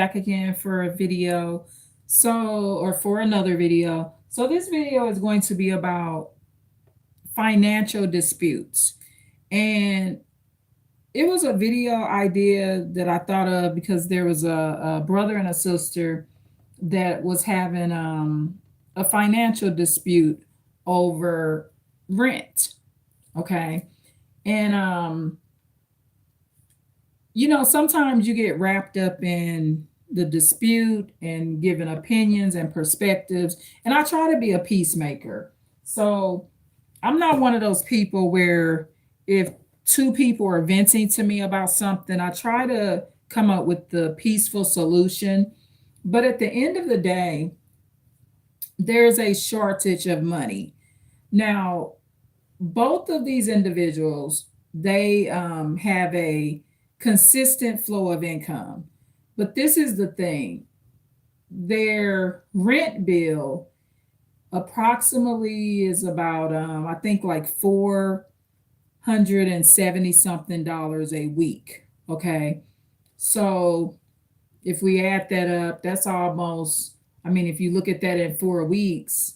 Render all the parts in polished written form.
back again for a video. Or for another video. So, this video is going to be about financial disputes. And it was a video idea that I thought of because there was a brother and a sister that was having a financial dispute over rent. Okay. And sometimes you get wrapped up in the dispute and giving opinions and perspectives. And I try to be a peacemaker. So I'm not one of those people where if two people are venting to me about something, I try to come up with the peaceful solution. But at the end of the day, there's a shortage of money. Now, both of these individuals, they have a consistent flow of income. But this is the thing, their rent bill approximately is about, I think, like 470 something dollars a week. Okay. So if we add that up, that's almost, I mean, if you look at that in 4 weeks,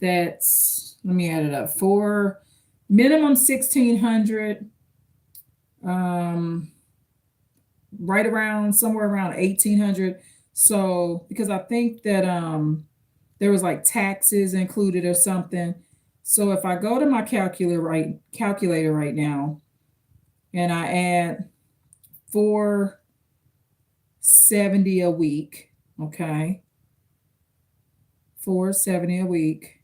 that's, let me add it up, four, minimum 1600, um, right around somewhere around 1800. So, because I think that there was like taxes included or something. So if I go to my calculator right now and I add 470 a week, okay? 470 a week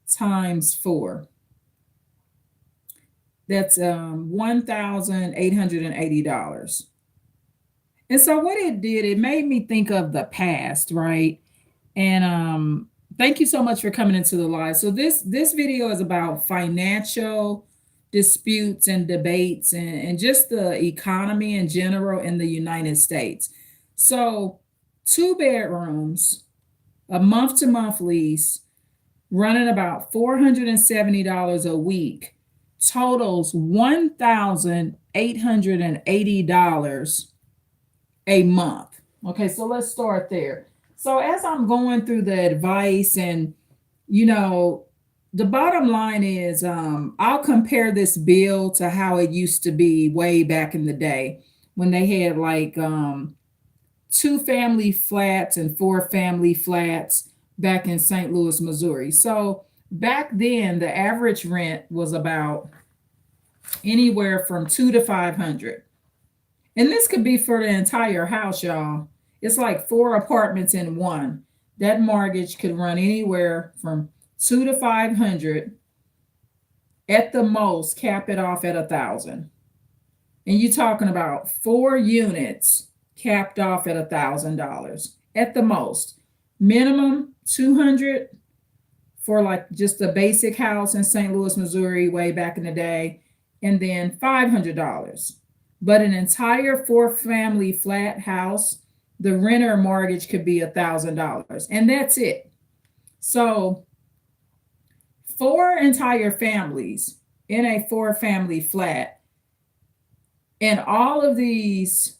times 4. That's $1,880. And so what it did, it made me think of the past, right? And thank you so much for coming into the live. So this video is about financial disputes and debates and just the economy in general in the United States. So 2 bedrooms, a month-to-month lease, running about $470 a week, totals $1,880 a month. Okay, so let's start there. So as I'm going through the advice and, the bottom line is I'll compare this bill to how it used to be way back in the day when they had like 2 family flats and 4 family flats back in St. Louis, Missouri. So back then, the average rent was about anywhere from 2 to 500. And this could be for the entire house, y'all. It's like 4 apartments in one. That mortgage could run anywhere from 2 to 500. At the most, cap it off at 1,000. And you're talking about 4 units capped off at $1,000 at the most. Minimum 200 for like just a basic house in St. Louis, Missouri, way back in the day, and then $500. But an entire 4 family flat house, the renter mortgage could be $1,000, and that's it. So 4 entire families in a 4 family flat, and all of these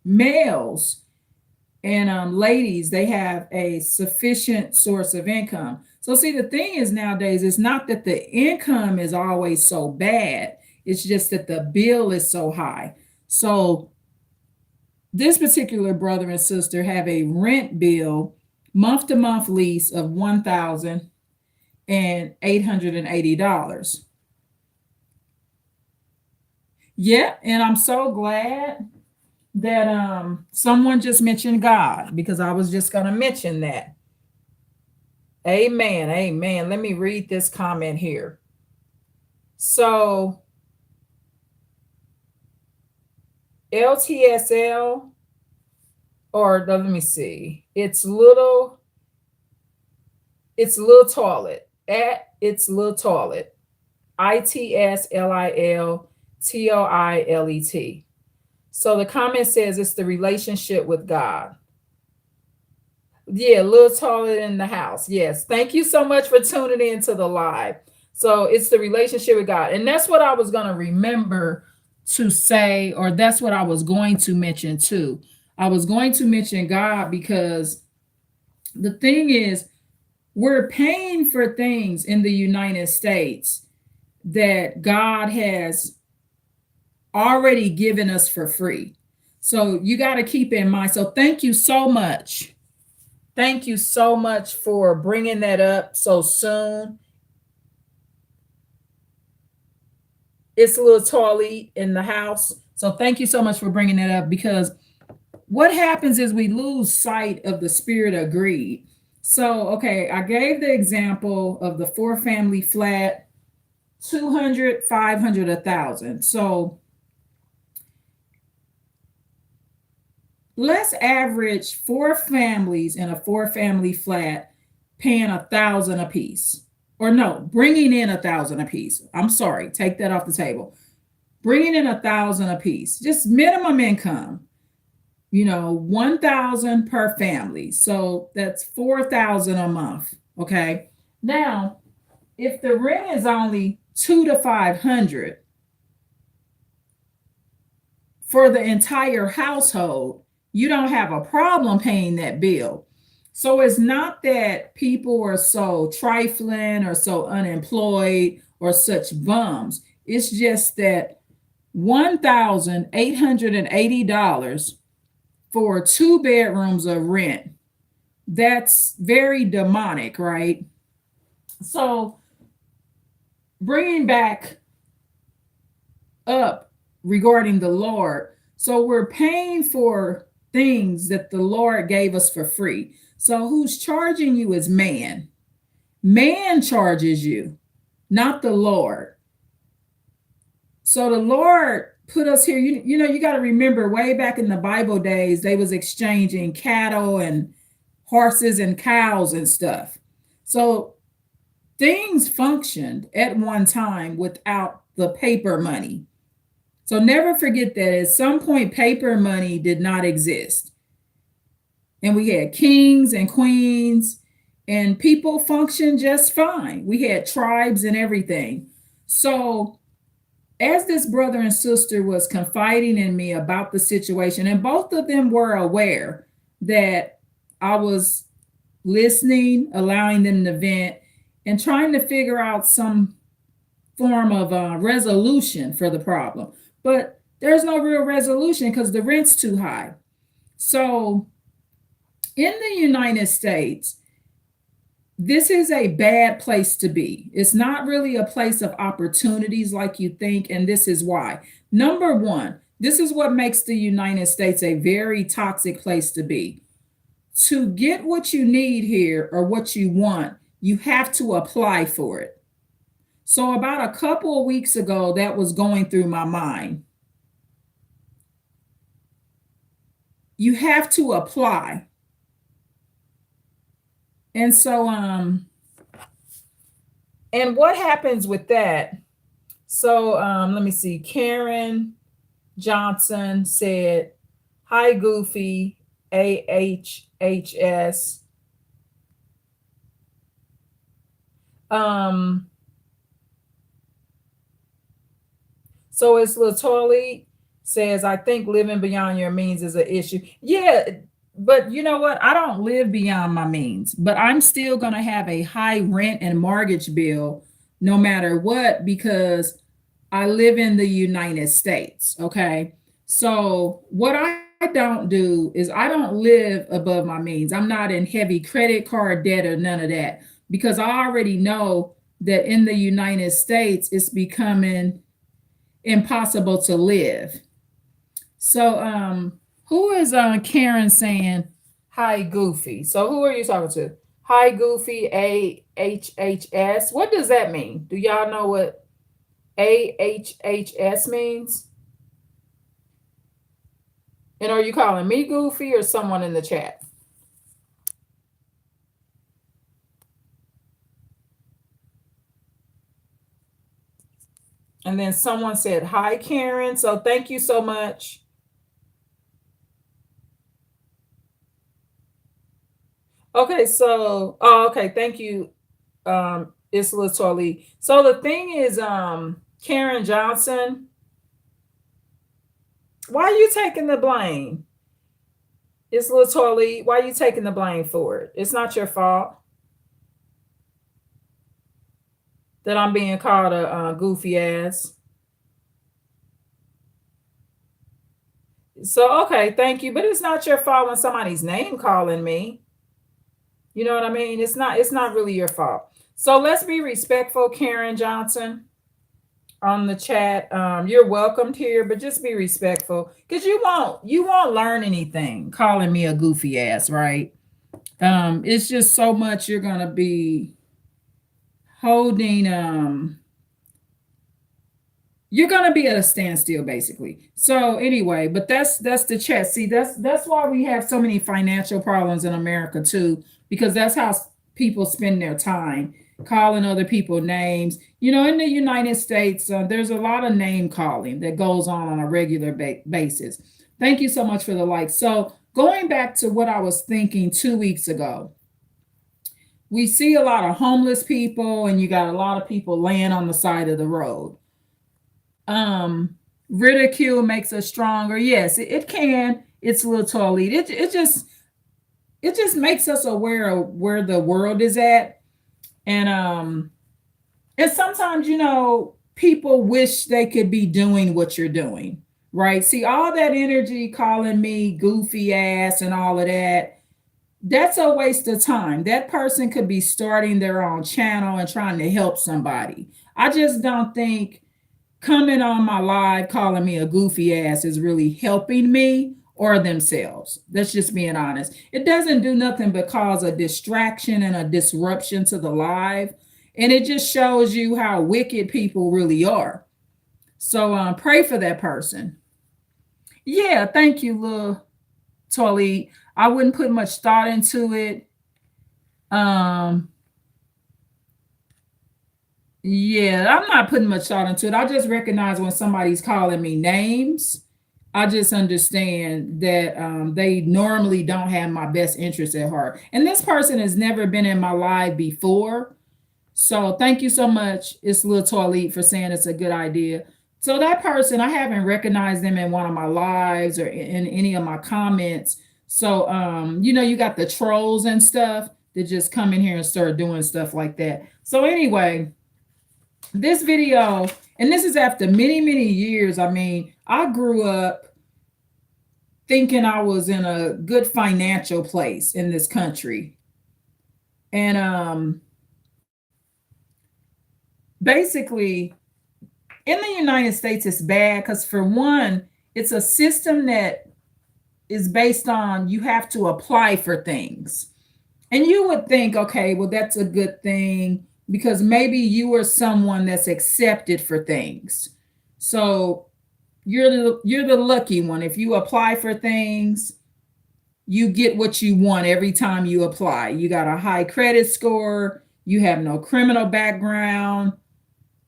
males and ladies, they have a sufficient source of income. So see, the thing is nowadays, it's not that the income is always so bad. It's just that the bill is so high. So this particular brother and sister have a rent bill, month to month lease of $1,880. Yeah, and I'm so glad that someone just mentioned God, because I was just going to mention that. Amen. Amen. Let me read this comment here. So LTSL, let me see. It's little toilet. At its little toilet. ITSLILTOILET. So the comment says it's the relationship with God. Yeah, little toilet in the house. Yes. Thank you so much for tuning in to the live. So it's the relationship with God. And that's what I was going to remember to say, or that's what I was going to mention too. I was going to mention God because the thing is, we're paying for things in the United States that God has already given us for free. So you got to keep in mind. So thank you so much. Thank you so much for bringing that up so soon. It's a little Tally in the house. So thank you so much for bringing that up, because what happens is we lose sight of the spirit of greed. So, okay, I gave the example of the four family flat, 200, 500, 1,000. So let's average four families in a four family flat paying 1,000 a piece. Or no, bringing in 1,000 a piece. I'm sorry, take that off the table. Bringing in 1,000 a piece, just minimum income. 1,000 per family. So that's 4,000 a month. Okay. Now, if the rent is only 2 to 500 for the entire household, you don't have a problem paying that bill. So it's not that people are so trifling or so unemployed or such bums. It's just that $1,880 for 2 bedrooms of rent. That's very demonic, right? So, bringing back up regarding the Lord. So, we're paying for things that the Lord gave us for free. So, who's charging you is man. Man charges you, not the Lord. So, the Lord put us here. You got to remember, way back in the Bible days, they was exchanging cattle and horses and cows and stuff. So things functioned at one time without the paper money. So never forget that at some point paper money did not exist. And we had kings and queens, and people functioned just fine. We had tribes and everything. So as this brother and sister was confiding in me about the situation, and both of them were aware that I was listening, allowing them to vent, and trying to figure out some form of resolution for the problem. But there's no real resolution because the rent's too high. So in the United States, this is a bad place to be. It's not really a place of opportunities like you think, and this is why. Number one, this is what makes the United States a very toxic place to be. To get what you need here or what you want, you have to apply for it. So, about a couple of weeks ago, that was going through my mind. You have to apply. And so, and what happens with that? So, let me see. Karen Johnson said, "Hi, Goofy, AHHS. So it's Latoili says, I think living beyond your means is an issue. Yeah, but you know what? I don't live beyond my means, but I'm still going to have a high rent and mortgage bill no matter what, because I live in the United States. Okay. So what I don't do is I don't live above my means. I'm not in heavy credit card debt or none of that, because I already know that in the United States it's becoming impossible to live. So who is Karen saying hi Goofy? So who are you talking to? Hi Goofy, AHHS. What does that mean? Do y'all know what AHHS means? And are you calling me Goofy or someone in the chat? And then someone said, hi, Karen. So thank you so much. Okay, so, oh, okay, thank you, Isla Torley. So the thing is, Karen Johnson, Why are you taking the blame? It's literally, why are you taking the blame for it? It's not your fault that I'm being called a goofy ass. So okay, thank you, but it's not your fault when somebody's name calling me. You know what I mean? It's not really your fault. So let's be respectful, Karen Johnson on the chat. You're welcomed here, but just be respectful because you won't learn anything calling me a goofy ass, right? It's just so much you're gonna be holding. You're gonna be at a standstill basically. So anyway, but that's the chat. See, that's why we have so many financial problems in America too, because that's how people spend their time calling other people names. You know, in the United States, there's a lot of name calling that goes on a regular basis. Thank you so much for the like. So going back to what I was thinking 2 weeks ago, we see a lot of homeless people, and you got a lot of people laying on the side of the road. um Ridicule makes us stronger. Yes, it can. It's a little tall lead. It just makes us aware of where the world is at. And sometimes, people wish they could be doing what you're doing, right? See, all that energy calling me goofy ass and all of that, that's a waste of time. That person could be starting their own channel and trying to help somebody. I just don't think coming on my live calling me a goofy ass is really helping me or themselves. That's just being honest. It doesn't do nothing but cause a distraction and a disruption to the live. And it just shows you how wicked people really are. So pray for that person. Yeah, thank you, Lil Tolly. I wouldn't put much thought into it. Um, Yeah, I'm not putting much thought into it. I just recognize when somebody's calling me names. I just understand that they normally don't have my best interest at heart. And this person has never been in my life before. So thank you so much. It's Lil Toilet for saying it's a good idea. So that person, I haven't recognized them in one of my lives or in any of my comments. So you got the trolls and stuff that just come in here and start doing stuff like that. So anyway, this video, and this is after many, many years. I mean, I grew up thinking I was in a good financial place in this country. And basically, in the United States, it's bad because, for one, it's a system that is based on you have to apply for things. And you would think, okay, well, that's a good thing because maybe you are someone that's accepted for things. So you're the lucky one. If you apply for things, you get what you want every time you apply. You got a high credit score, you have no criminal background,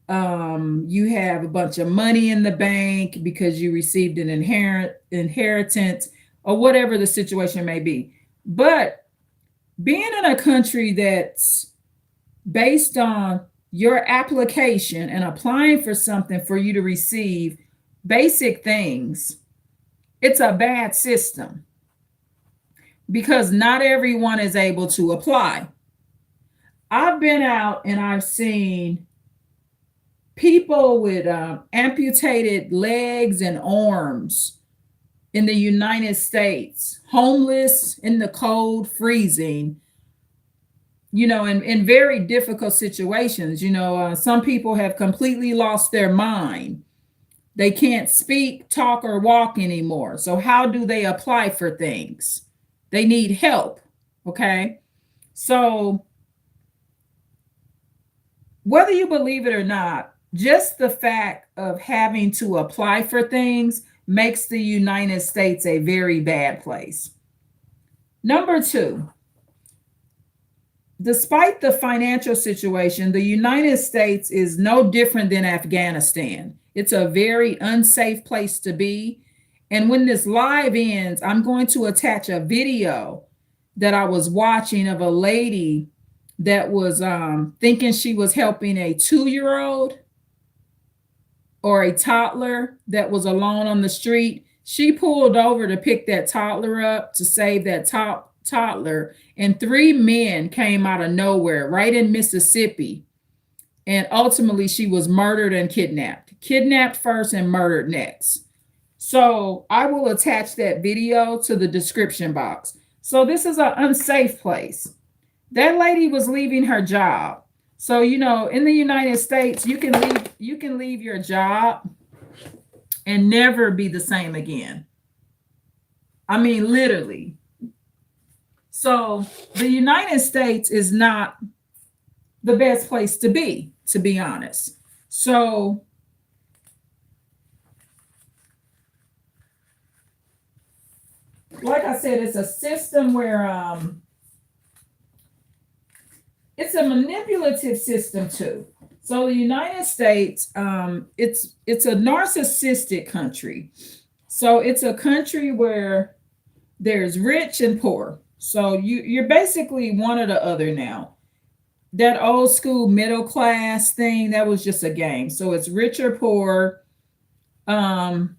you have a bunch of money in the bank because you received an inheritance or whatever the situation may be. But being in a country that's based on your application and applying for something for you to receive basic things, it's a bad system because not everyone is able to apply. I've been out and I've seen people with amputated legs and arms in the United States, homeless in the cold, freezing, in very difficult situations. Some people have completely lost their mind. They can't speak, talk, or walk anymore. So, how do they apply for things? They need help. Okay. So, whether you believe it or not, just the fact of having to apply for things makes the United States a very bad place. Number two, despite the financial situation, the United States is no different than Afghanistan. It's a very unsafe place to be. And when this live ends, I'm going to attach a video that I was watching of a lady that was thinking she was helping a 2-year-old or a toddler that was alone on the street. She pulled over to pick that toddler up to save that toddler, and three men came out of nowhere right in Mississippi. And ultimately, she was murdered and kidnapped. Kidnapped first and murdered next. So I will attach that video to the description box. So this is an unsafe place. That lady was leaving her job. So in the United States, you can leave your job and never be the same again. I mean, literally. So the United States is not the best place to be honest. So like I said, it's a system where it's a manipulative system too. So the United States, it's a narcissistic country. So it's a country where there's rich and poor. So you're basically one or the other now. That old school middle class thing, that was just a game. So it's rich or poor. Um,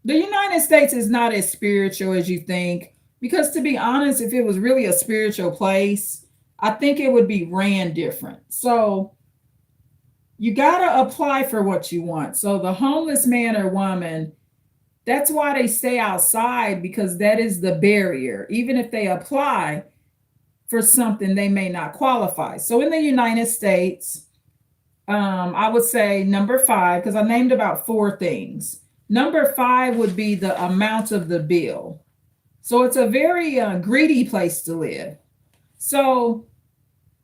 the United States is not as spiritual as you think. Because to be honest, if it was really a spiritual place, I think it would be ran different. So you got to apply for what you want. So the homeless man or woman, that's why they stay outside, because that is the barrier. Even if they apply for something, they may not qualify. So in the United States, I would say number five, because I named about four things. Number five would be the amount of the bill. So it's a very greedy place to live. So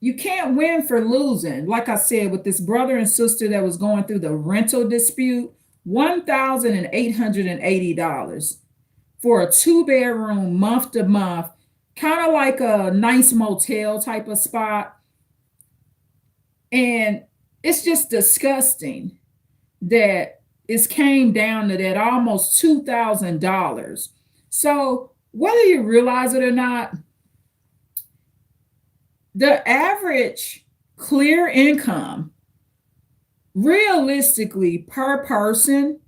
you can't win for losing. Like I said, with this brother and sister that was going through the rental dispute, $1,880 for a two-bedroom month to month, kind of like a nice motel type of spot. And it's just disgusting that it came down to that almost $2,000. So whether you realize it or not, the average clear income realistically per person,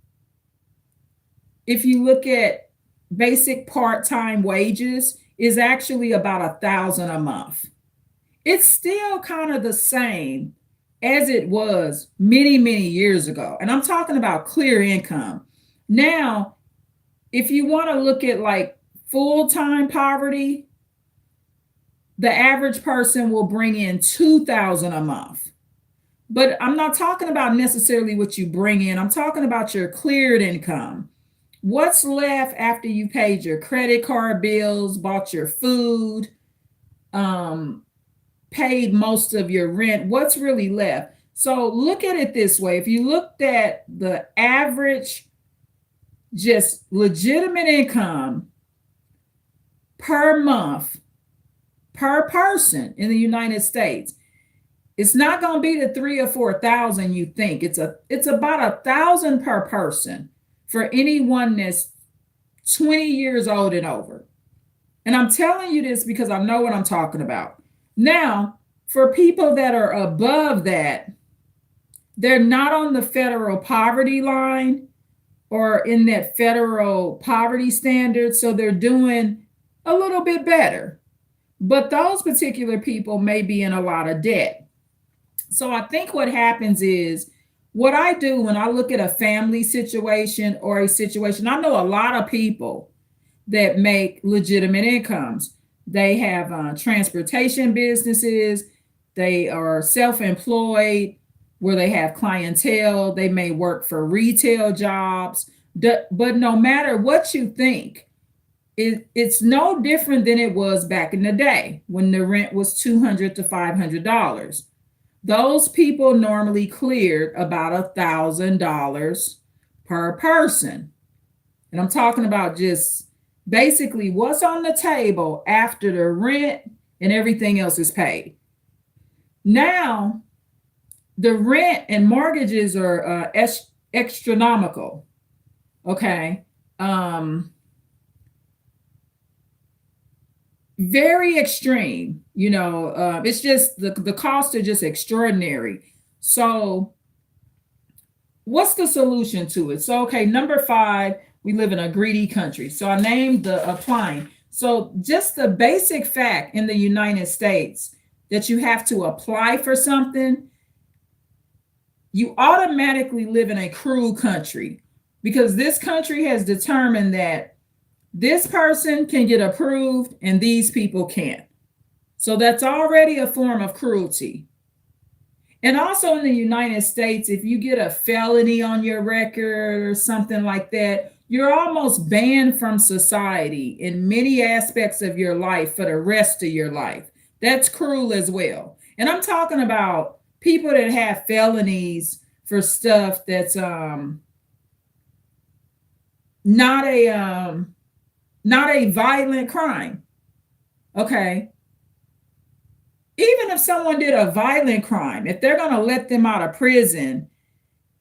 if you look at basic part-time wages, is actually about 1,000 a month. It's still kind of the same as it was many, many years ago. And I'm talking about clear income. Now, if you want to look at like full-time poverty, the average person will bring in 2,000 a month. But I'm not talking about necessarily what you bring in. I'm talking about your cleared income. What's left after you paid your credit card bills, bought your food, paid most of your rent? What's really left? So look at it this way. If you looked at the average, just legitimate income per month, per person in the United States, it's not going to be the 3,000 or 4,000 you think. It's about 1,000 per person for anyone that's 20 years old and over. And I'm telling you this because I know what I'm talking about. Now, for people that are above that, they're not on the federal poverty line or in that federal poverty standard, so they're doing a little bit better. But those particular people may be in a lot of debt. So I think what happens is, what I do when I look at a family situation or a situation, I know a lot of people that make legitimate incomes. They have transportation businesses. They are self-employed where they have clientele. They may work for retail jobs. But no matter what you think, it's no different than it was back in the day when the rent was $200 to $500. Those people normally cleared about $1,000 per person. And I'm talking about just basically what's on the table after the rent and everything else is paid. Now, the rent and mortgages are astronomical. Okay. Very extreme. It's just the costs are just extraordinary. So what's the solution to it? So, okay, number five We live in a greedy country. So I named the applying. So just the basic fact in the United States that you have to apply for something, you automatically live in a cruel country, because this country has determined that this person can get approved and these people can't. So that's already a form of cruelty. And also in the United States, if you get a felony on your record or something like that, you're almost banned from society in many aspects of your life for the rest of your life. That's cruel as well. And I'm talking about people that have felonies for stuff that's not a violent crime. Okay. Even if someone did a violent crime, if they're going to let them out of prison,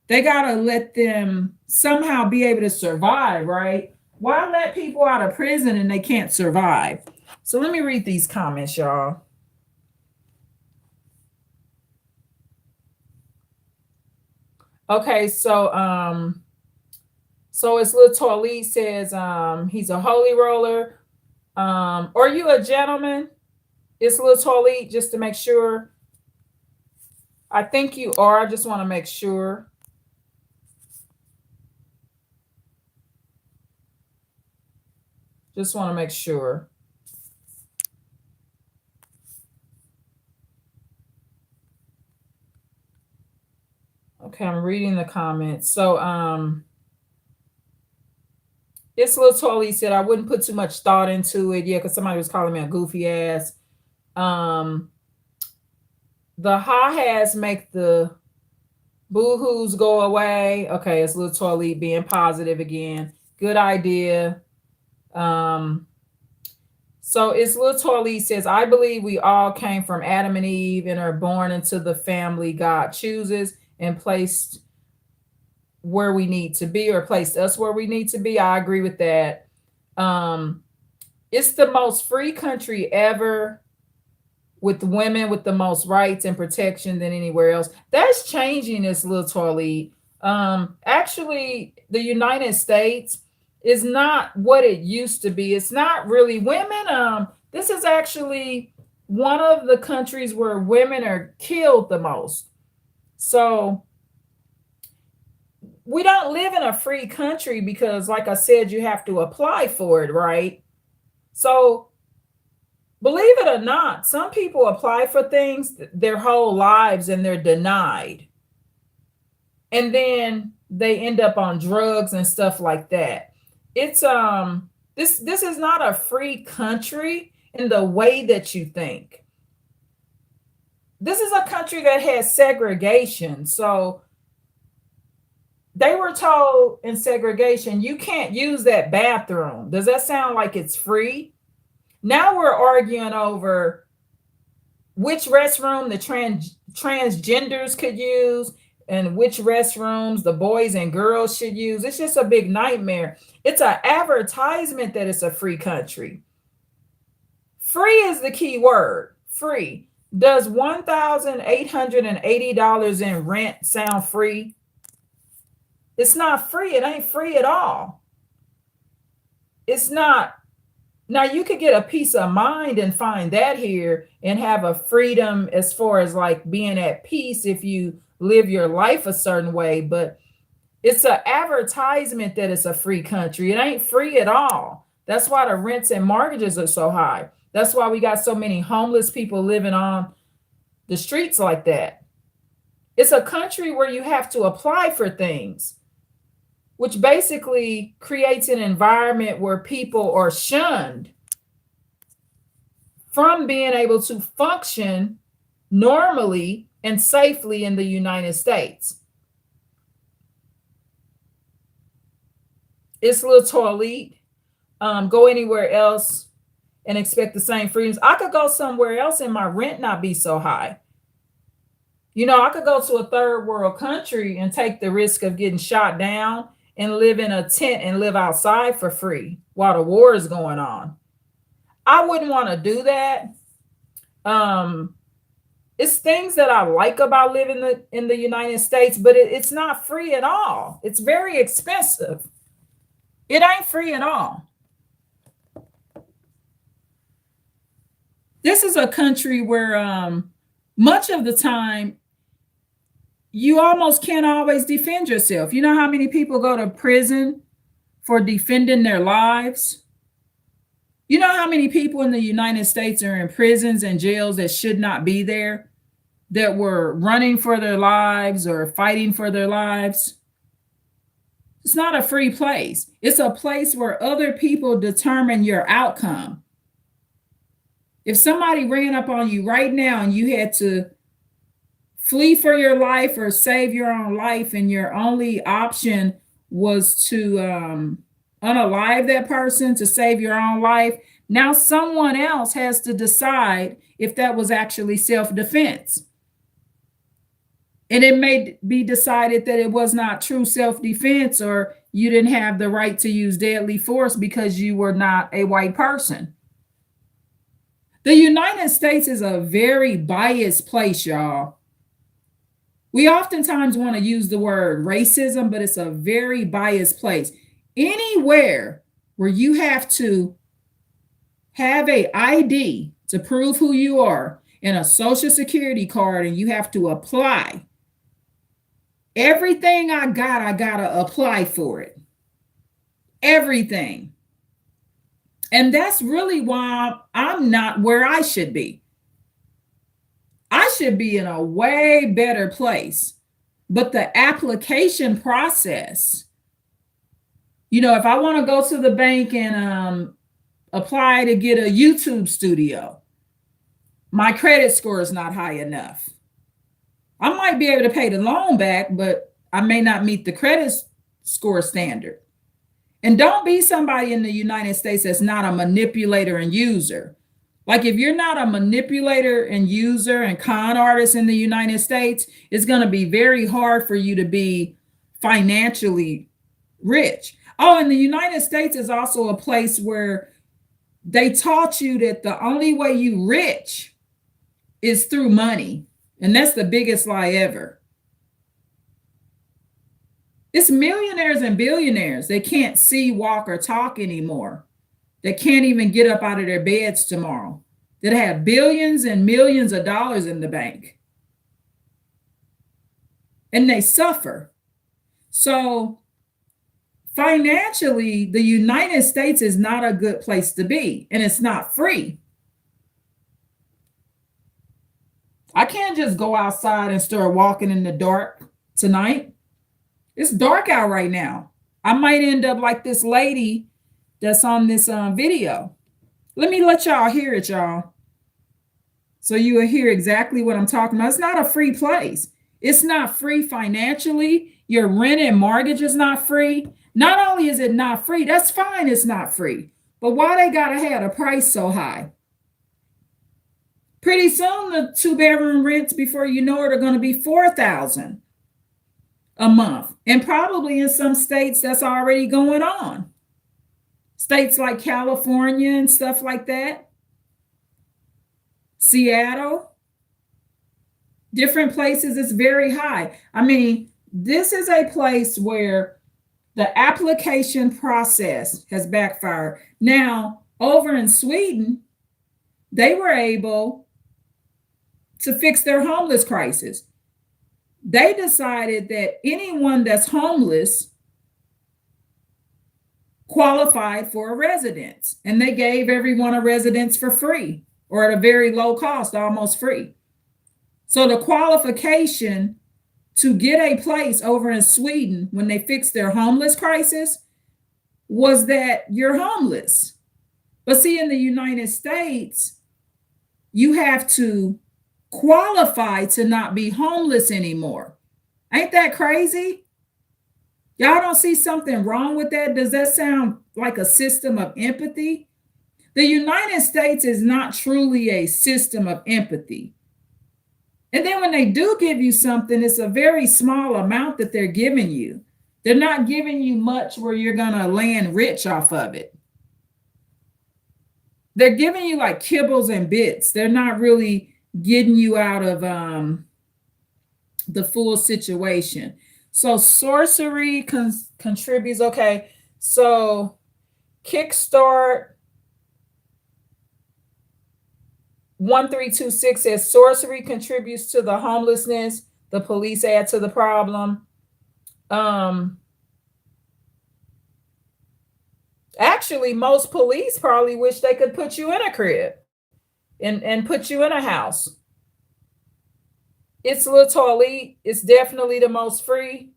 they got to let them somehow be able to survive, right? Why let people out of prison and they can't survive? So let me read these comments, y'all. Okay, so it's little Torley says he's a holy roller. Are you a gentleman? It's little Torley, just to make sure. I think you are. I just want to make sure. Just want to make sure. Okay, I'm reading the comments. So it's little Torley said I wouldn't put too much thought into it. Yeah, because somebody was calling me a goofy ass. The ha-has make the boo-hoos go away. Okay, it's little Torley being positive again. Good idea. So it's little Torley says, I believe we all came from Adam and Eve and are born into the family God chooses and placed where we need to be, or placed us where we need to be. I agree with that. It's the most free country ever, with women with the most rights and protection than anywhere else. That's changing, this little Torley. Actually, the United States is not what it used to be. It's not really women. This is actually one of the countries where women are killed the most. So we don't live in a free country because, like I said, you have to apply for it, right? So believe it or not, some people apply for things their whole lives and they're denied. And then they end up on drugs and stuff like that. It's this is not a free country in the way that you think. This is a country that has segregation. So they were told in segregation, you can't use that bathroom. Does that sound like it's free? Now we're arguing over which restroom the transgenders could use and which restrooms the boys and girls should use. It's just a big nightmare. It's an advertisement that it's a free country. Free is the key word. Free. Does $1,880 in rent sound free? It's not free. It ain't free at all. It's not. Now, you could get a peace of mind and find that here and have a freedom as far as like being at peace if you live your life a certain way. But it's an advertisement that it's a free country. It ain't free at all. That's why the rents and mortgages are so high. That's why we got so many homeless people living on the streets like that. It's a country where you have to apply for things, which basically creates an environment where people are shunned from being able to function normally and safely in the United States. It's little Torley. Go anywhere else and expect the same freedoms. I could go somewhere else and my rent not be so high. You know, I could go to a third world country and take the risk of getting shot down and live in a tent and live outside for free while the war is going on. I wouldn't want to do that. It's things that I like about living in the United States, but it's not free at all. It's very expensive. It ain't free at all. This is a country where much of the time you almost can't always defend yourself. You know how many people go to prison for defending their lives? You know how many people in the United States are in prisons and jails that should not be there, that were running for their lives or fighting for their lives? It's not a free place. It's a place where other people determine your outcome. If somebody ran up on you right now and you had to flee for your life or save your own life, and your only option was to unalive that person to save your own life, now someone else has to decide if that was actually self-defense. And it may be decided that it was not true self-defense, or you didn't have the right to use deadly force because you were not a white person. The United States is a very biased place, y'all. We oftentimes want to use the word racism, but it's a very biased place. Anywhere where you have to have a ID to prove who you are and a social security card, and you have to apply. Everything I gotta apply for it. Everything. And that's really why I'm not where I should be. I should be in a way better place. But the application process, if I want to go to the bank and apply to get a YouTube studio, my credit score is not high enough. I might be able to pay the loan back, but I may not meet the credit score standard. And don't be somebody in the United States that's not a manipulator and user. Like, if you're not a manipulator and user and con artist in the United States, it's going to be very hard for you to be financially rich. Oh, and the United States is also a place where they taught you that the only way you rich is through money. And that's the biggest lie ever. It's millionaires and billionaires. They can't see, walk, or talk anymore. They can't even get up out of their beds tomorrow, that have billions and millions of dollars in the bank. And they suffer. So financially, the United States is not a good place to be, and it's not free. I can't just go outside and start walking in the dark tonight. It's dark out right now. I might end up like this lady that's on this video. Let me let y'all hear it, y'all, so you will hear exactly what I'm talking about. It's not a free place. It's not free financially. Your rent and mortgage is not free. Not only is it not free, that's fine, it's not free. But why they gotta have a price so high? Pretty soon the 2-bedroom rents, before you know it, are going to be $4,000 a month. And probably in some states that's already going on. States like California and stuff like that. Seattle. Different places, it's very high. I mean, this is a place where the application process has backfired. Now, over in Sweden, they were able to fix their homeless crisis. They decided that anyone that's homeless qualified for a residence, and they gave everyone a residence for free, or at a very low cost, almost free. So the qualification to get a place over in Sweden when they fixed their homeless crisis was that you're homeless. But see, in the United States, you have to qualify to not be homeless anymore. Ain't that crazy? Y'all don't see something wrong with that? Does that sound like a system of empathy? The United States is not truly a system of empathy. And then when they do give you something, it's a very small amount that they're giving you. They're not giving you much where you're going to land rich off of it. They're giving you like kibbles and bits. They're not really getting you out of the full situation. So sorcery contributes. Okay, So Kickstart 1326 says sorcery contributes to the homelessness. The police add to the problem. Um, Actually, most police probably wish they could put you in a crib and put you in a house. It's Little Elite. It's definitely the most free.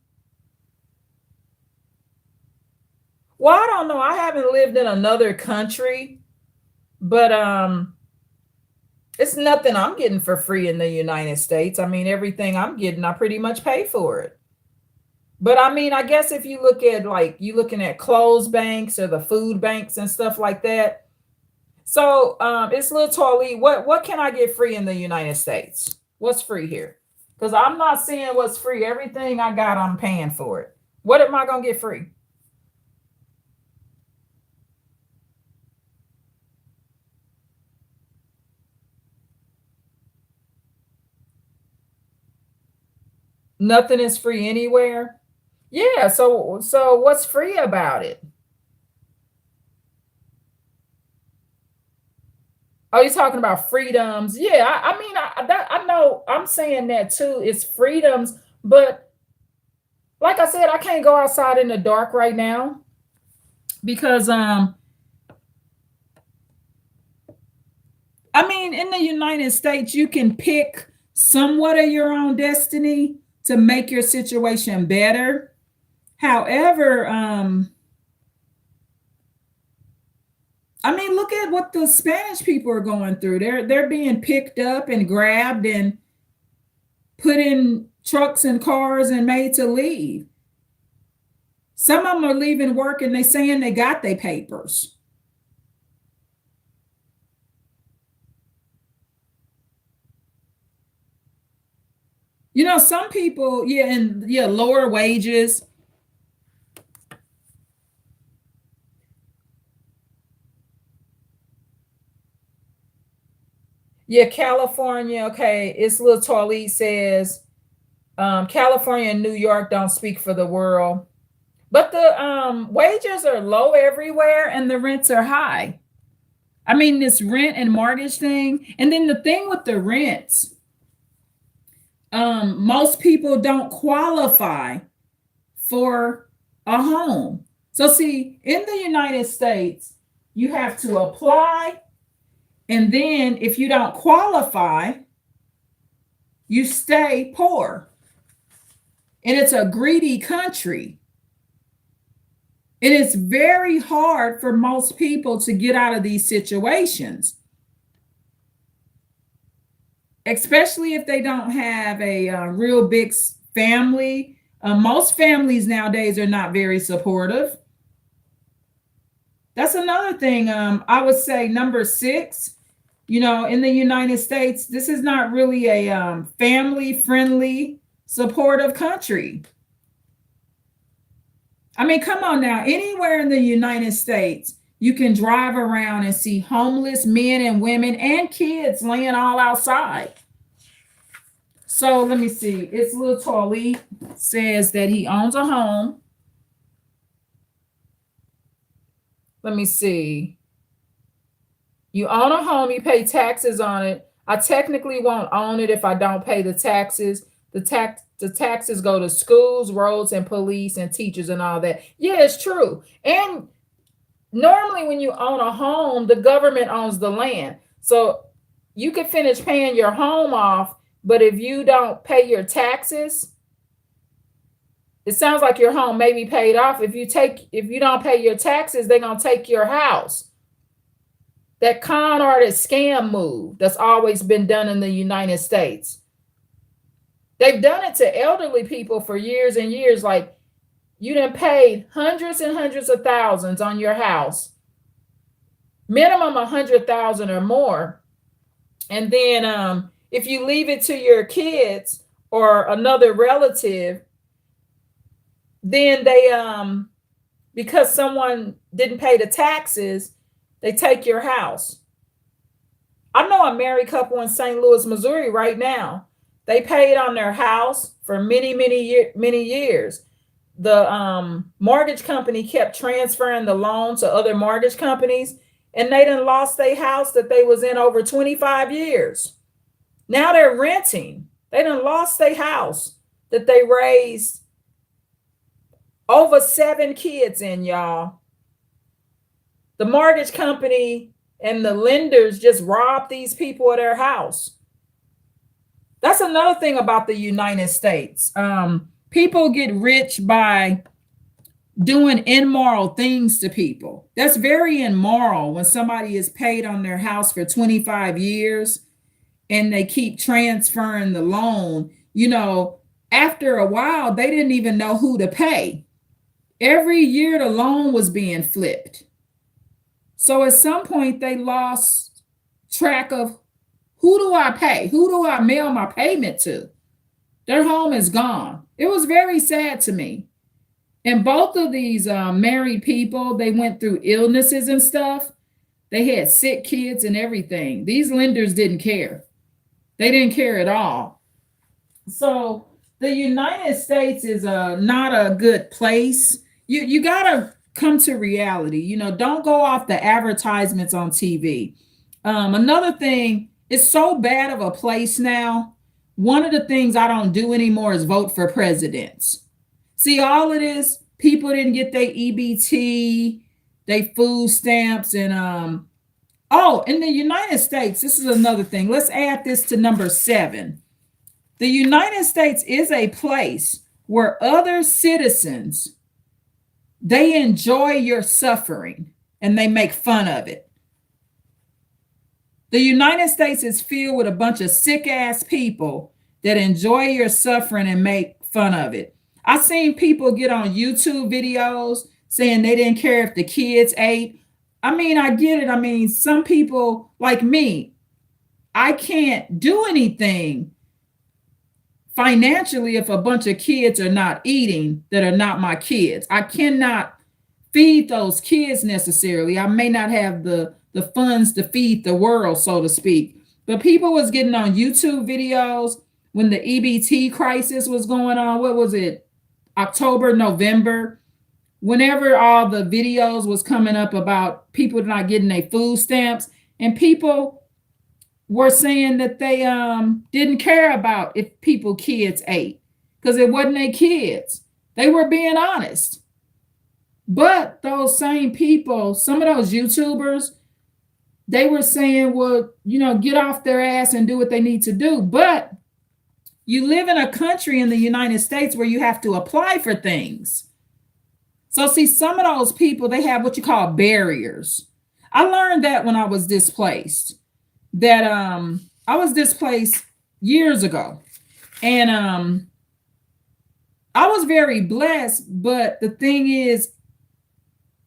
Well, I don't know. I haven't lived in another country, but it's nothing I'm getting for free in the United States. I mean, everything I'm getting, I pretty much pay for it. But I mean, I guess if you look at like you looking at clothes banks or the food banks and stuff like that. So it's Little Tally. What can I get free in the United States? What's free here? Because I'm not seeing what's free. Everything I got, I'm paying for it. What am I gonna get free? Nothing is free anywhere. Yeah. So what's free about it? Oh, you're talking about freedoms. Yeah, I mean, I know I'm saying that too. It's freedoms, but like I said, I can't go outside in the dark right now because I mean, in the United States, you can pick somewhat of your own destiny to make your situation better. However, I mean, look at what the Spanish people are going through. They're being picked up and grabbed and put in trucks and cars and made to leave. Some of them are leaving work and they saying they got their papers. You know, some people, yeah, and yeah, lower wages. Yeah, California, okay. It's Little Tally says California and New York don't speak for the world. But the wages are low everywhere and the rents are high. I mean, this rent and mortgage thing. And then the thing with the rents, most people don't qualify for a home. So, see, in the United States, you have to apply. And then if you don't qualify, you stay poor. And it's a greedy country. It is very hard for most people to get out of these situations, especially if they don't have a real big family. Most families nowadays are not very supportive. That's another thing. I would say number six, you know, in the United States, this is not really a family friendly, supportive country. I mean, come on now. Anywhere in the United States, you can drive around and see homeless men and women and kids laying all outside. So let me see. It's Little Tally says that he owns a home. Let me see. You own a home, you pay taxes on it. I technically won't own it if I don't pay the taxes. The taxes go to schools, roads, and police and teachers and all that. Yeah, it's true. And normally when you own a home, the government owns the land. So you can finish paying your home off, but if you don't pay your taxes, it sounds like your home may be paid off. If you don't pay your taxes, they're gonna take your house. That con artist scam move that's always been done in the United States. They've done it to elderly people for years and years. Like you done paid hundreds and hundreds of thousands on your house, minimum 100,000 or more. And then if you leave it to your kids or another relative, then they because someone didn't pay the taxes, they take your house. I know a married couple in St. Louis, Missouri right now. They paid on their house for many years. the mortgage company kept transferring the loan to other mortgage companies, and they done lost their house that they was in over 25 years. Now they're renting. They done lost their house that they raised over 7 kids in, y'all. The mortgage company and the lenders just robbed these people of their house. That's another thing about the United States. People get rich by doing immoral things to people. That's very immoral when somebody is paid on their house for 25 years and they keep transferring the loan. You know, after a while, they didn't even know who to pay. Every year, the loan was being flipped. So at some point, they lost track of, who do I pay? Who do I mail my payment to? Their home is gone. It was very sad to me. And both of these married people, they went through illnesses and stuff. They had sick kids and everything. These lenders didn't care. They didn't care at all. So the United States is not a good place. You got to come to reality. You know, don't go off the advertisements on TV. Another thing, it's so bad of a place now. One of the things I don't do anymore is vote for presidents. See, all of this, people didn't get their EBT, their food stamps, and in the United States, this is another thing. Let's add this to number 7. The United States is a place where other citizens, they enjoy your suffering and they make fun of it. The United States is filled with a bunch of sick ass people that enjoy your suffering and make fun of it. I've seen people get on YouTube videos saying they didn't care if the kids ate. I mean, I get it. I mean, some people like me, I can't do anything financially if a bunch of kids are not eating that are not my kids. I cannot feed those kids necessarily. I may not have the funds to feed the world, so to speak. But people was getting on YouTube videos when the EBT crisis was going on. What was it? October, November, whenever all the videos was coming up about people not getting their food stamps, and people were saying that they didn't care about if people kids ate because it wasn't their kids. They were being honest. But those same people, some of those YouTubers, they were saying, well, you know, get off their ass and do what they need to do. But you live in a country in the United States where you have to apply for things. So see, some of those people, they have what you call barriers. I learned that when I was displaced, that I was displaced years ago. And I was very blessed, but the thing is,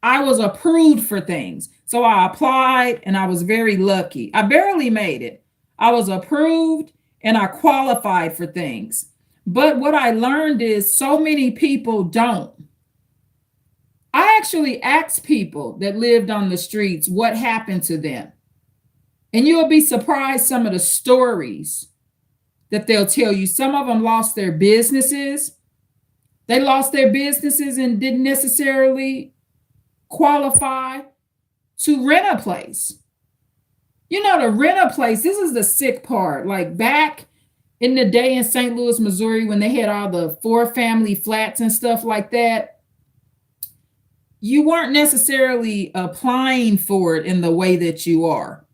I was approved for things. So I applied and I was very lucky. I barely made it. I was approved and I qualified for things. But what I learned is so many people don't. I actually asked people that lived on the streets what happened to them. And you'll be surprised some of the stories that they'll tell you. Some of them lost their businesses. They lost their businesses and didn't necessarily qualify to rent a place. You know, to rent a place, this is the sick part. Like back in the day in St. Louis, Missouri, when they had all the 4-family flats and stuff like that, you weren't necessarily applying for it in the way that you are.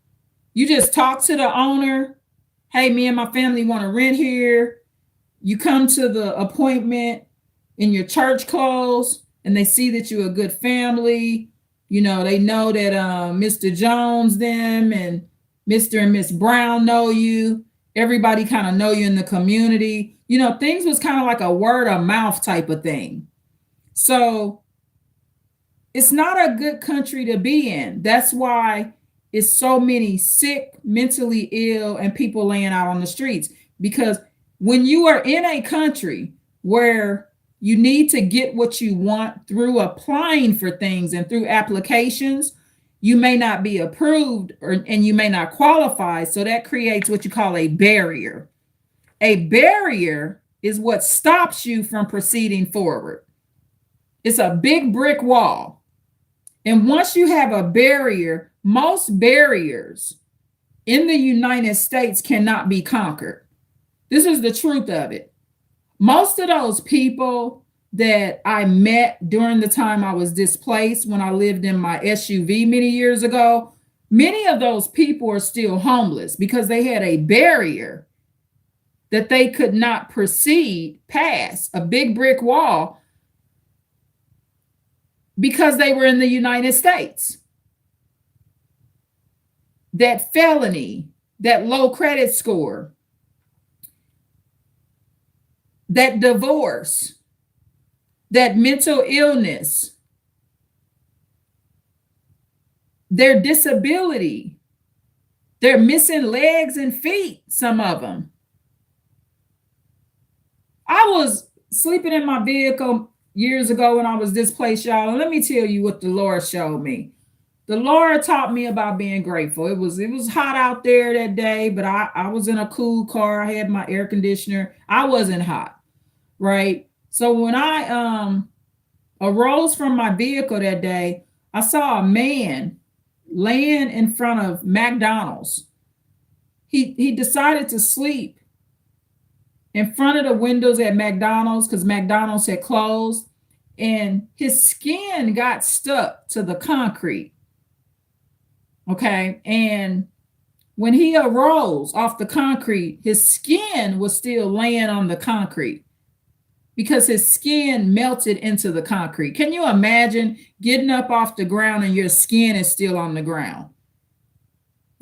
You just talk to the owner. Hey, me and my family want to rent here. You come to the appointment in your church clothes and they see that you're a good family. You know, they know that Mr. Jones, them, and Mr. and Miss Brown know you. Everybody kind of know you in the community. You know, things was kind of like a word of mouth type of thing. So it's not a good country to be in. That's why it's so many sick, mentally ill, and people laying out on the streets. Because when you are in a country where you need to get what you want through applying for things and through applications, you may not be approved and you may not qualify. So that creates what you call a barrier. A barrier is what stops you from proceeding forward. It's a big brick wall. And once you have a barrier, most barriers in the United States cannot be conquered. This is the truth of it. Most of those people that I met during the time I was displaced when I lived in my SUV many years ago, many of those people are still homeless because they had a barrier that they could not proceed past, a big brick wall, because they were in the United States. That felony, that low credit score, that divorce, that mental illness, their disability, they're missing legs and feet, some of them. I was sleeping in my vehicle years ago when I was displaced, y'all, and let me tell you what the Lord showed me. The Lord taught me about being grateful. It was hot out there that day, but I was in a cool car. I had my air conditioner. I wasn't hot, right? So when I arose from my vehicle that day, I saw a man laying in front of McDonald's. He decided to sleep in front of the windows at McDonald's because McDonald's had closed, and his skin got stuck to the concrete. Okay. And when he arose off the concrete, his skin was still laying on the concrete because his skin melted into the concrete. Can you imagine getting up off the ground and your skin is still on the ground?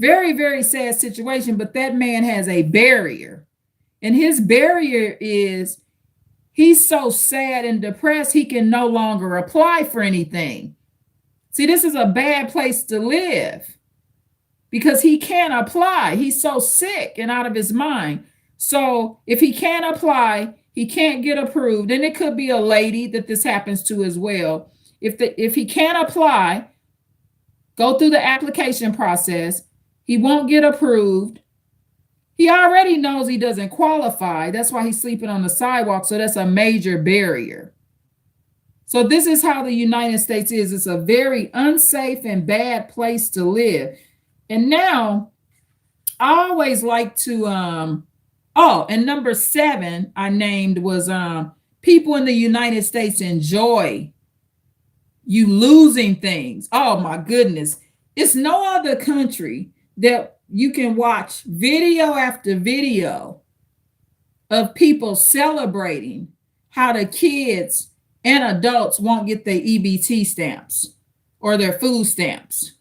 Very, very sad situation, but that man has a barrier. And his barrier is he's so sad and depressed, he can no longer apply for anything. See, this is a bad place to live because he can't apply. He's so sick and out of his mind. So if he can't apply, he can't get approved. And it could be a lady that this happens to as well. If he can't apply, go through the application process, he won't get approved. He already knows he doesn't qualify. That's why he's sleeping on the sidewalk. So that's a major barrier. So this is how the United States is. It's a very unsafe and bad place to live. And now I always like to, and number 7 I named was people in the United States enjoy you losing things. Oh my goodness. It's no other country that you can watch video after video of people celebrating how the kids and adults won't get their EBT stamps or their food stamps.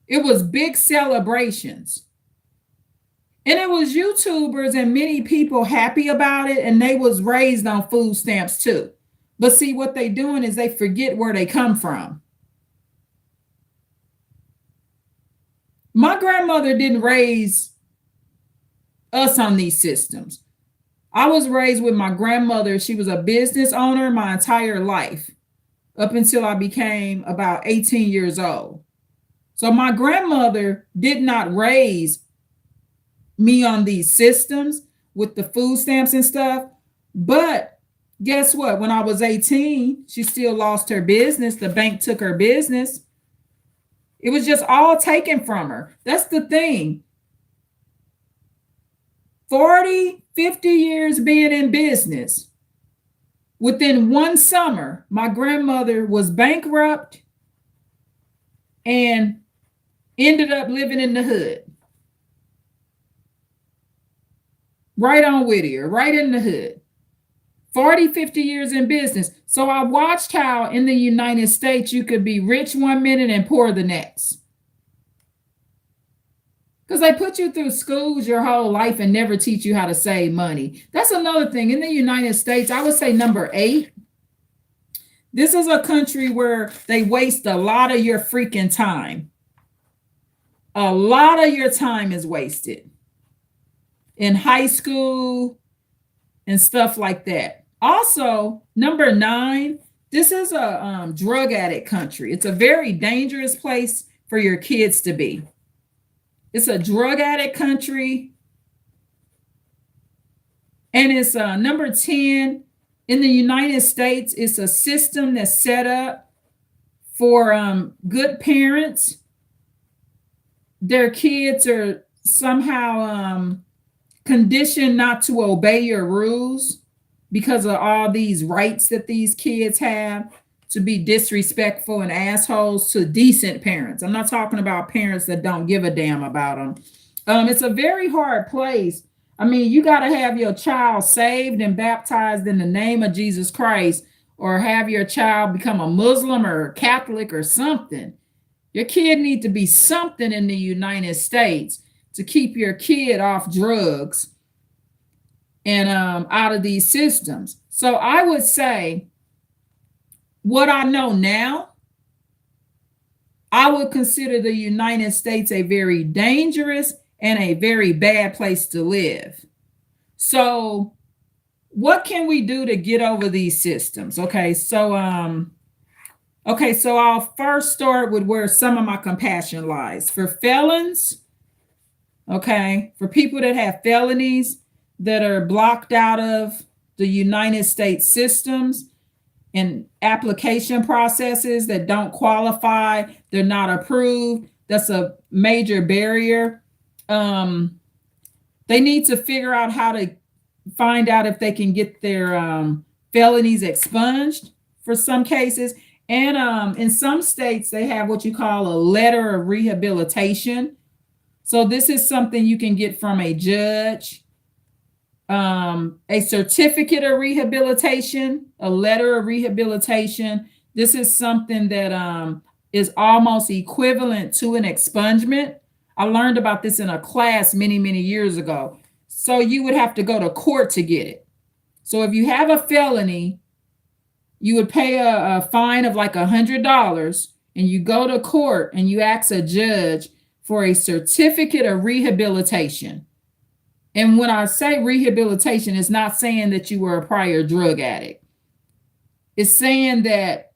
It was big celebrations. And it was YouTubers and many people happy about it, and they was raised on food stamps too. But see, what they doing is they forget where they come from. My grandmother didn't raise us on these systems. I was raised with my grandmother. She was a business owner my entire life up until I became about 18 years old. So my grandmother did not raise me on these systems with the food stamps and stuff. But guess what? When I was 18, she still lost her business. The bank took her business. It was just all taken from her. That's the thing. 40, 50 years being in business. Within one summer, my grandmother was bankrupt and ended up living in the hood. Right on Whittier, right in the hood. 40, 50 years in business. So I watched how in the United States you could be rich one minute and poor the next. Because they put you through schools your whole life and never teach you how to save money. That's another thing. In the United States, I would say number 8. This is a country where they waste a lot of your freaking time. A lot of your time is wasted in high school and stuff like that. Also, number 9, this is a drug addict country. It's a very dangerous place for your kids to be. It's a drug addict country. And it's number 10. In the United States, it's a system that's set up for good parents. Their kids are somehow conditioned not to obey your rules because of all these rights that these kids have to be disrespectful and assholes to decent parents. I'm not talking about parents that don't give a damn about them. It's a very hard place. I mean, you got to have your child saved and baptized in the name of Jesus Christ, or have your child become a Muslim or a Catholic or something. Your kid needs to be something in the United States to keep your kid off drugs and out of these systems. So I would say, what I know now, I would consider the United States a very dangerous and a very bad place to live. So what can we do to get over these systems? So I'll first start with where some of my compassion lies. For felons, okay, for people that have felonies that are blocked out of the United States systems and application processes that don't qualify, they're not approved. That's a major barrier. They need to figure out how to find out if they can get their felonies expunged for some cases. And in some states, they have what you call a letter of rehabilitation. So this is something you can get from a judge, a certificate of rehabilitation, a letter of rehabilitation. This is something that is almost equivalent to an expungement. I learned about this in a class many, many years ago. So you would have to go to court to get it. So if you have a felony, you would pay a fine of like $100, and you go to court and you ask a judge for a certificate of rehabilitation. And when I say rehabilitation, it's not saying that you were a prior drug addict. It's saying that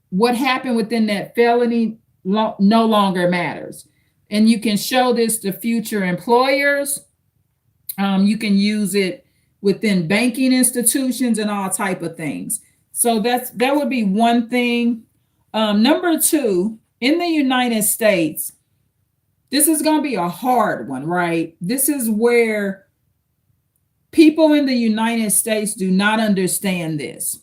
what happened within that felony no longer matters. And you can show this to future employers. You can use it within banking institutions and all type of things. So that would be one thing. Number two, in the United States, this is going to be a hard one, right? This is where people in the United States do not understand this.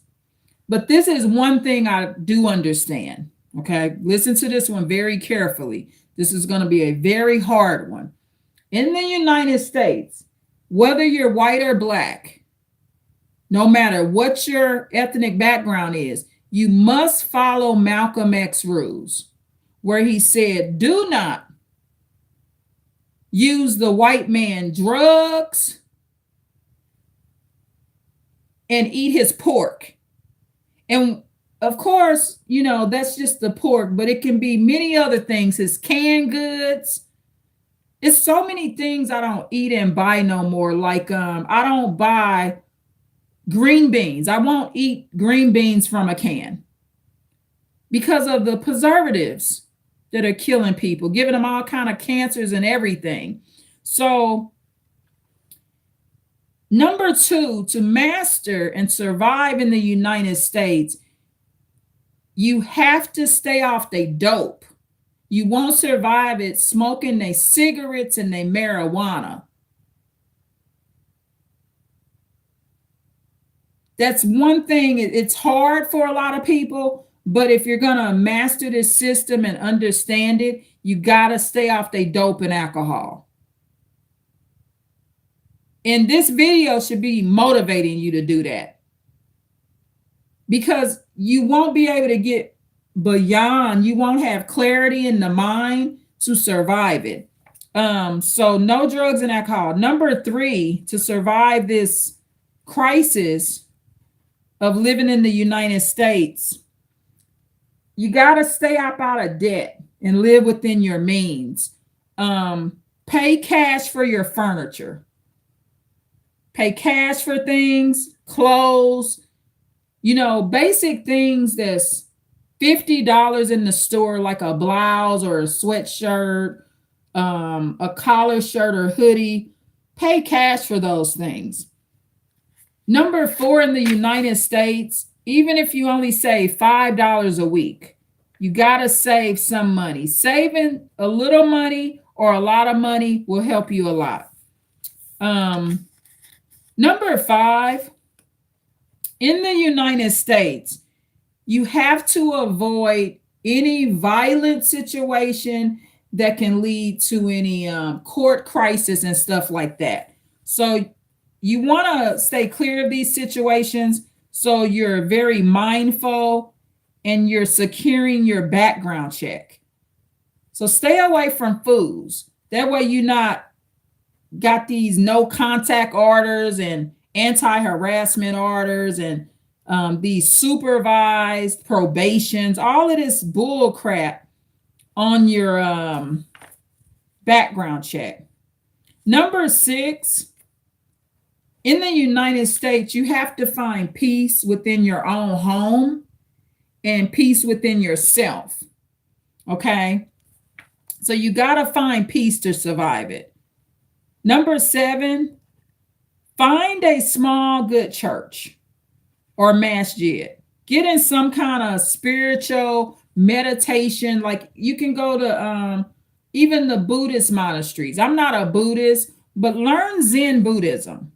But this is one thing I do understand, okay? Listen to this one very carefully. This is going to be a very hard one. In the United States, whether you're white or black, no matter what your ethnic background is, you must follow Malcolm X rules, where he said, do not use the white man drugs and eat his pork. And of course, you know, that's just the pork, but it can be many other things, his canned goods. It's so many things I don't eat and buy no more. Like I don't buy green beans. I won't eat green beans from a can because of the preservatives that are killing people, giving them all kind of cancers and everything. So number two, to master and survive in the United States, you have to stay off the dope. You won't survive it smoking their cigarettes and their marijuana. That's one thing. It's hard for a lot of people, but if you're going to master this system and understand it, you got to stay off the dope and alcohol. And this video should be motivating you to do that, because you won't be able to get beyond, you won't have clarity in the mind to survive it. So no drugs and alcohol. Number three, to survive this crisis of living in the United States, you got to stay up out of debt and live within your means. Pay cash for your furniture. Pay cash for things, clothes, you know, basic things that's $50 in the store, like a blouse or a sweatshirt, a collar shirt or hoodie. Pay cash for those things. Number four, in the United States, even if you only save $5 a week, you got to save some money. Saving a little money or a lot of money will help you a lot. Um, Number five, in the United States, you have to avoid any violent situation that can lead to any court crisis and stuff like that. So you want to stay clear of these situations. So you're very mindful and you're securing your background check. So stay away from fools. That way you're not got these no contact orders and anti-harassment orders and these supervised probations, all of this bull crap on your background check. Number six, in the United States, you have to find peace within your own home and peace within yourself. Okay? So you got to find peace to survive it. Number seven, find a small good church or masjid. Get in some kind of spiritual meditation. Like you can go to even the Buddhist monasteries. I'm not a Buddhist, but learn Zen Buddhism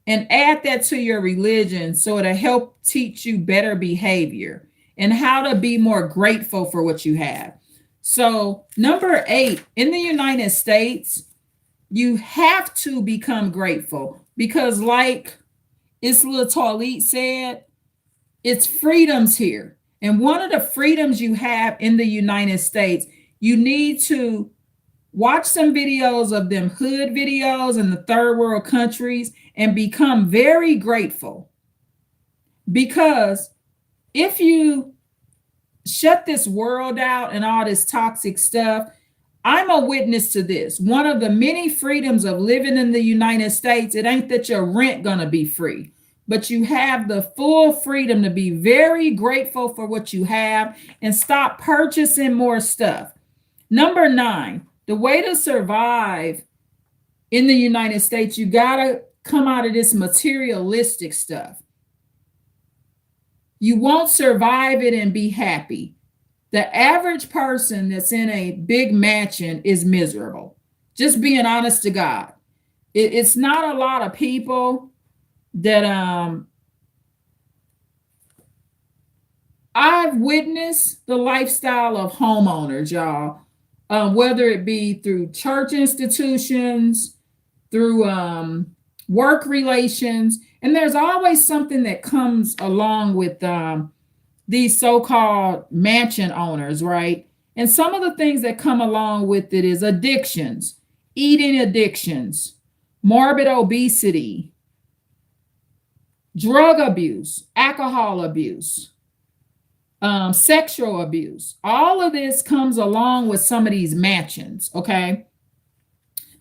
and add that to your religion so it'll help teach you better behavior and how to be more grateful for what you have. So, number eight, in the United States, you have to become grateful because, like Isla Tolit said, it's freedoms here. And one of the freedoms you have in the United States, you need to watch some videos of them hood videos in the third world countries and become very grateful. Because if you shut this world out and all this toxic stuff, I'm a witness to this. One of the many freedoms of living in the United States, it ain't that your rent gonna be free, but you have the full freedom to be very grateful for what you have and stop purchasing more stuff. Number nine, the way to survive in the United States, you gotta come out of this materialistic stuff. You won't survive it and be happy. The average person that's in a big mansion is miserable. Just being honest to God. It's not a lot of people that I've witnessed the lifestyle of homeowners, y'all. Whether it be through church institutions, through work relations, and there's always something that comes along with these so-called mansion owners, right? And some of the things that come along with it is addictions, eating addictions, morbid obesity, drug abuse, alcohol abuse, sexual abuse. All of this comes along with some of these mansions, okay?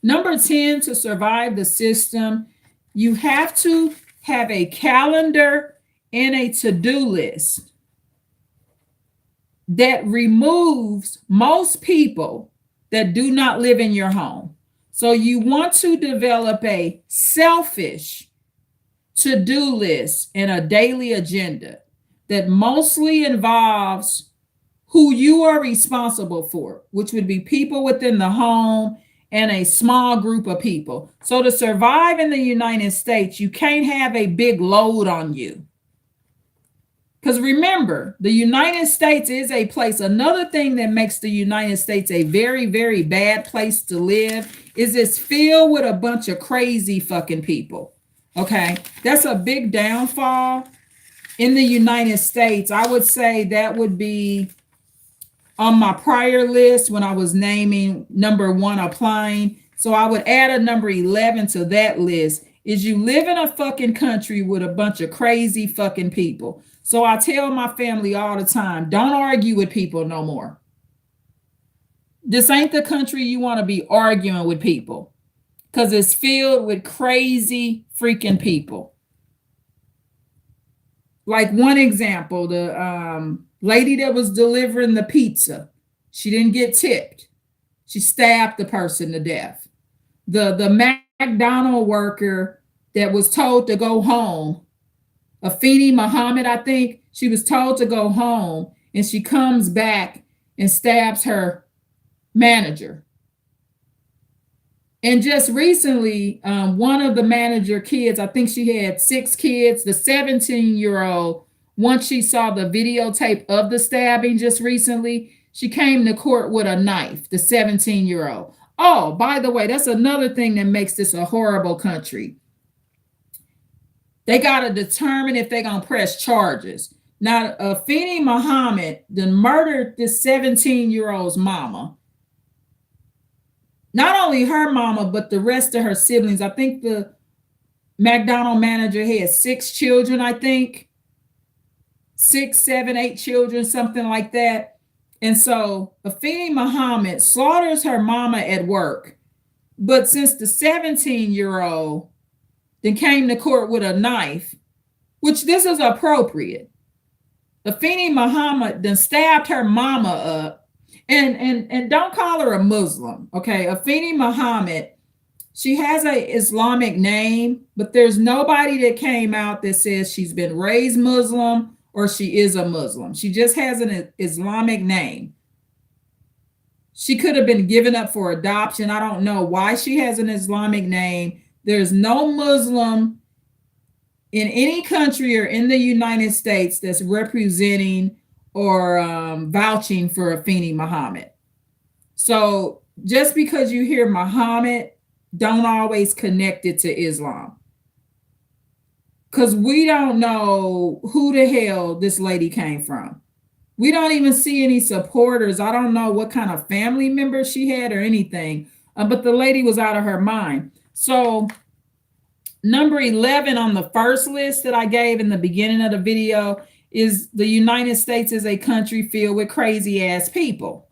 Number 10, to survive the system, you have to have a calendar and a to-do list that removes most people that do not live in your home. So you want to develop a selfish to-do list and a daily agenda that mostly involves who you are responsible for, which would be people within the home and a small group of people. So to survive in the United States, you can't have a big load on you. Because remember, the United States is a place. Another thing that makes the United States a very, very bad place to live is it's filled with a bunch of crazy fucking people. Okay, that's a big downfall in the United States. I would say that would be on my prior list when I was naming number one applying. So I would add a number 11 to that list. Is you live in a fucking country with a bunch of crazy fucking people. So I tell my family all the time, don't argue with people no more. This ain't the country you want to be arguing with people because it's filled with crazy freaking people. Like one example, the lady that was delivering the pizza, she didn't get tipped. She stabbed the person to death. The McDonald's worker that was told to go home. Afeni Muhammad, I think, she was told to go home, and she comes back and stabs her manager. And just recently, one of the manager kids, I think she had 6 kids, the 17-year-old, once she saw the videotape of the stabbing just recently, she came to court with a knife, the 17-year-old. Oh, by the way, that's another thing that makes this a horrible country. They got to determine if they're going to press charges. Now, Afeni Muhammad then murdered this 17-year-old's mama. Not only her mama, but the rest of her siblings. I think the McDonald manager had 6 children, I think. 6, 7, 8 children, something like that. And so Afeni Muhammad slaughters her mama at work. But since the 17-year-old then came to court with a knife, which this is appropriate, Afeni Muhammad then stabbed her mama up. And don't call her a Muslim, okay? Afeni Muhammad, she has an Islamic name, but there's nobody that came out that says she's been raised Muslim or she is a Muslim. She just has an Islamic name. She could have been given up for adoption. I don't know why she has an Islamic name. There's no Muslim in any country or in the United States that's representing or vouching for Afeni Muhammad. So just because you hear Muhammad, don't always connect it to Islam. Because we don't know who the hell this lady came from. We don't even see any supporters. I don't know what kind of family members she had or anything. But the lady was out of her mind. So number 11 on the first list that I gave in the beginning of the video is the United States is a country filled with crazy ass people.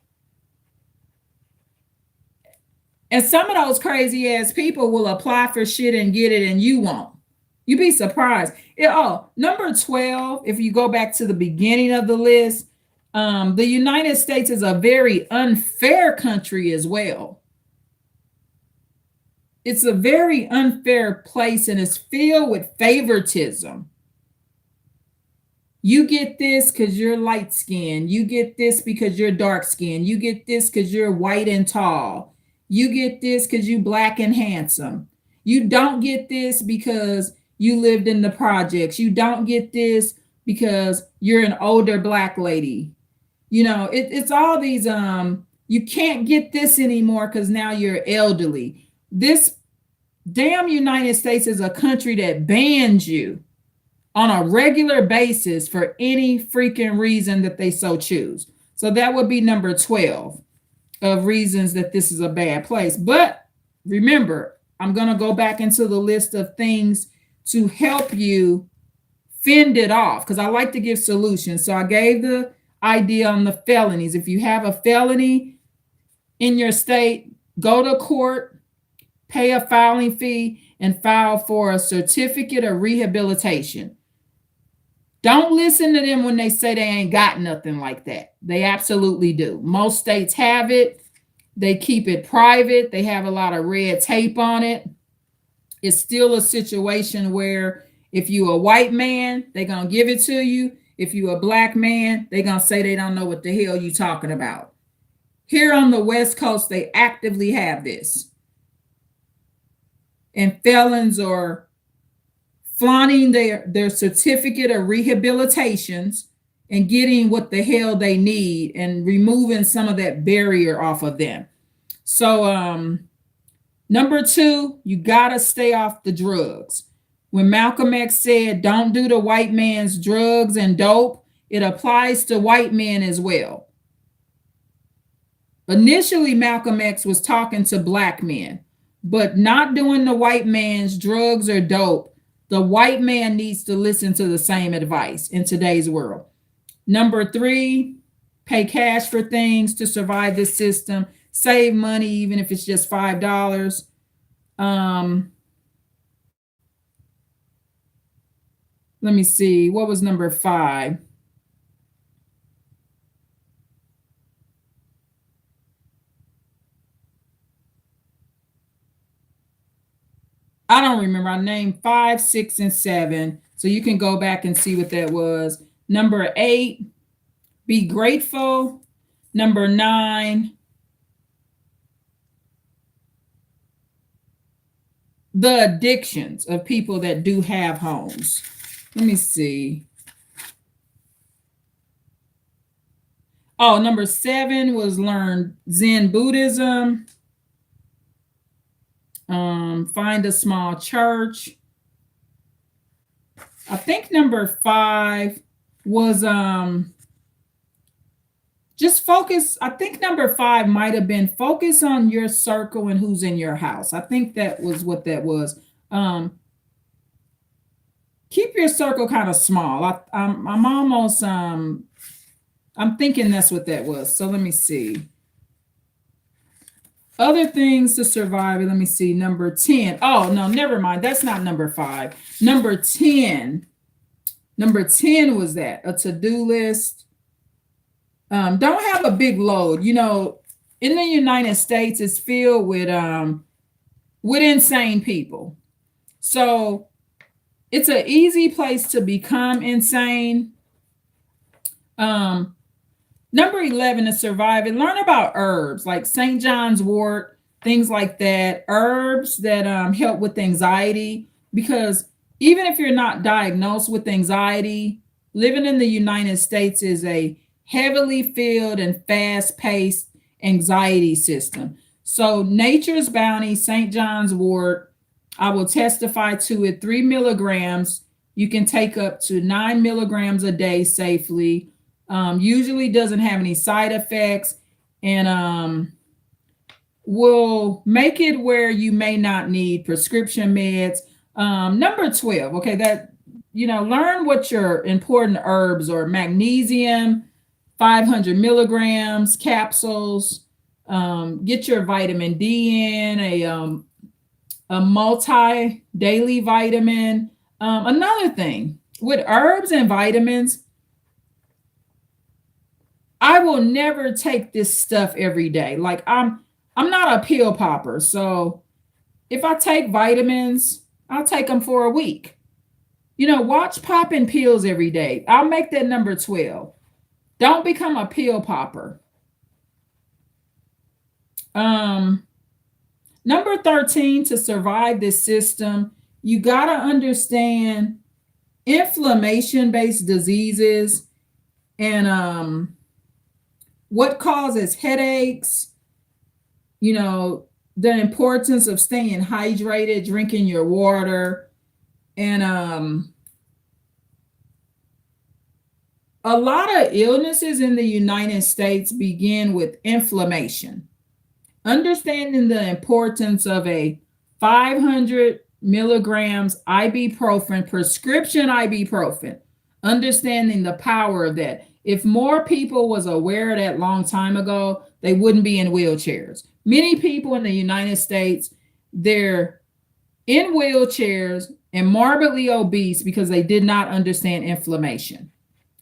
And some of those crazy ass people will apply for shit and get it and you won't. You'd be surprised. Number 12, if you go back to the beginning of the list, the United States is a very unfair country as well. It's a very unfair place and it's filled with favoritism. You get this because you're light skinned. You get this because you're dark skinned. You get this because you're white and tall. You get this because you black and handsome. You don't get this because you lived in the projects. You don't get this because you're an older black lady. You know, it's all these, you can't get this anymore because now you're elderly. This damn United States is a country that bans you on a regular basis for any freaking reason that they so choose. So that would be number 12 of reasons that this is a bad place. But remember, I'm going to go back into the list of things to help you fend it off because I like to give solutions. So I gave the idea on the felonies. If you have a felony in your state, go to court, pay a filing fee, and file for a certificate of rehabilitation. Don't listen to them when they say they ain't got nothing like that. They absolutely do. Most states have it. They keep it private. They have a lot of red tape on it. It's still a situation where if you a white man, they're going to give it to you. If you a black man, they're going to say they don't know what the hell you talking about. Here on the West Coast, they actively have this. And felons are flaunting their certificate of rehabilitations and getting what the hell they need and removing some of that barrier off of them. So number 2, you got to stay off the drugs. When Malcolm X said, don't do the white man's drugs and dope, it applies to white men as well. Initially, Malcolm X was talking to black men, but not doing the white man's drugs or dope. The white man needs to listen to the same advice in today's world. Number 3, pay cash for things to survive this system. Save money, even if it's just $5. Let me see. What was number 5? I don't remember. I named 5, 6, and 7. So you can go back and see what that was. Number 8, be grateful. Number 9, the addictions of people that do have homes. Let me see. Oh, number 7 was learn Zen Buddhism. Find a small church. I think number 5 was just focus. I think number 5 might have been focus on your circle and who's in your house. I think that was what that was. Keep your circle kind of small. I'm almost I'm thinking that's what that was. So let me see. Other things to survive. Let me see. Number 10. Oh, no, never mind. That's not number 5. Number 10. Number 10 was that a to-do list. Don't have a big load. You know, in the United States, it's filled with insane people. So it's an easy place to become insane. Number 11 is survive and learn about herbs like St. John's wort, things like that. Herbs that help with anxiety, because even if you're not diagnosed with anxiety, living in the United States is a heavily filled and fast-paced anxiety system. So Nature's Bounty, St. John's wort, I will testify to it, 3 milligrams. You can take up to 9 milligrams a day safely. Usually doesn't have any side effects, and will make it where you may not need prescription meds. Number 12, okay, that, learn what your important herbs are. Magnesium, 500 milligrams, capsules. Get your vitamin D in, a multi-daily vitamin. Another thing, with herbs and vitamins, I will never take this stuff every day. Like I'm not a pill popper. So if I take vitamins, I'll take them for a week. Watch popping pills every day. I'll make that number 12. Don't become a pill popper. Number 13, to survive this system, you got to understand inflammation-based diseases and what causes headaches, the importance of staying hydrated, drinking your water, and a lot of illnesses in the United States begin with inflammation. Understanding the importance of a 500 milligrams ibuprofen, prescription ibuprofen, understanding the power of that. If more people was aware of that long time ago, they wouldn't be in wheelchairs. Many people in the United States, they're in wheelchairs and morbidly obese because they did not understand inflammation.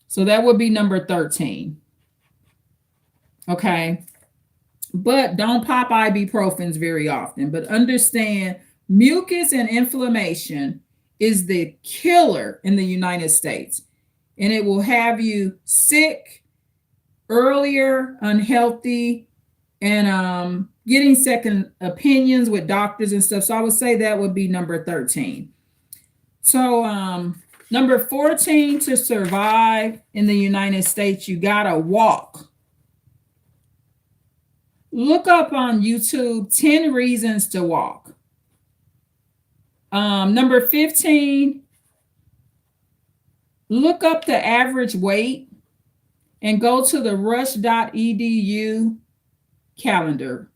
So that would be number 13. Okay. But don't pop ibuprofens very often. But understand mucus and inflammation is the killer in the United States. And it will have you sick earlier, unhealthy, and getting second opinions with doctors and stuff. So I would say that would be number 13. So number 14, to survive in the United States, you gotta walk. Look up on YouTube 10 reasons to walk. Number 15, look up the average weight and go to the rush.edu calendar,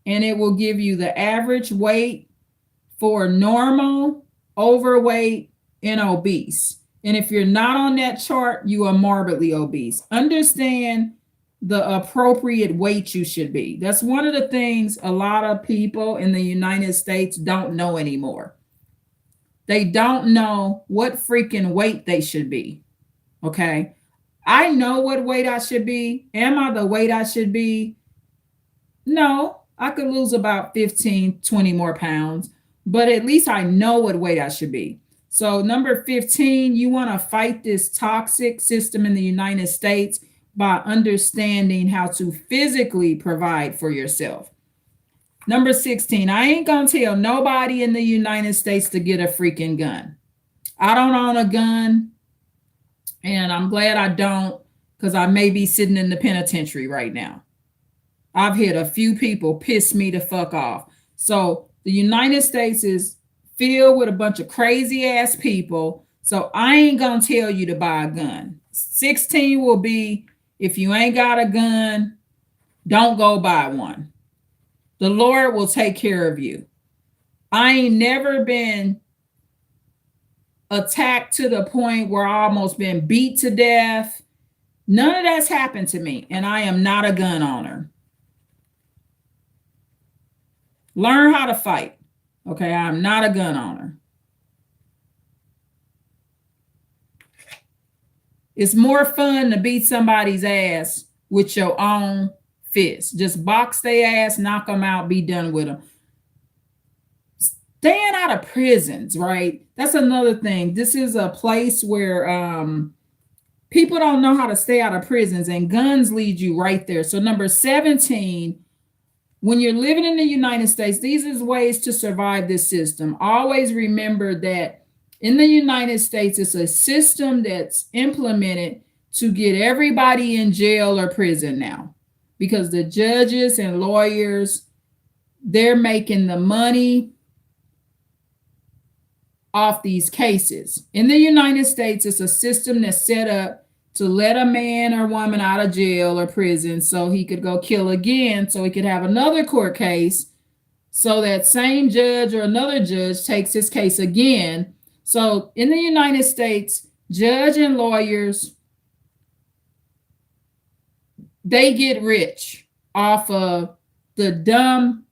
and it will give you the average weight for normal, overweight, and obese. And if you're not on that chart, you are morbidly obese. Understand the appropriate weight you should be. That's one of the things a lot of people in the United States don't know anymore. They don't know what freaking weight they should be. Okay. I know what weight I should be. Am I the weight I should be? No, I could lose about 15, 20 more pounds. but at least I know what weight I should be. So, number 15, you want to fight this toxic system in the United States by understanding how to physically provide for yourself. Number 16, I ain't going to tell nobody in the United States to get a freaking gun. I don't own a gun, and I'm glad I don't, because I may be sitting in the penitentiary right now. I've had a few people piss me the fuck off. So the United States is filled with a bunch of crazy ass people. So I ain't gonna tell you to buy a gun. 16 will be, if you ain't got a gun, don't go buy one. The Lord will take care of you. I ain't never been attacked to the point where I almost been beat to death. None of that's happened to me, and I am not a gun owner. Learn how to fight. Okay, I'm not a gun owner. It's more fun to beat somebody's ass with your own fist. Just box their ass, knock them out, be done with them. Staying out of prisons, right? That's another thing. This is a place where people don't know how to stay out of prisons, and guns lead you right there. So number 17, when you're living in the United States, these are ways to survive this system. Always remember that in the United States, it's a system that's implemented to get everybody in jail or prison now, because the judges and lawyers, they're making the money off these cases. In the United States, it's a system that's set up to let a man or woman out of jail or prison so he could go kill again, so he could have another court case, so that same judge or another judge takes his case again. So in the United States, judge and lawyers, they get rich off of the dumb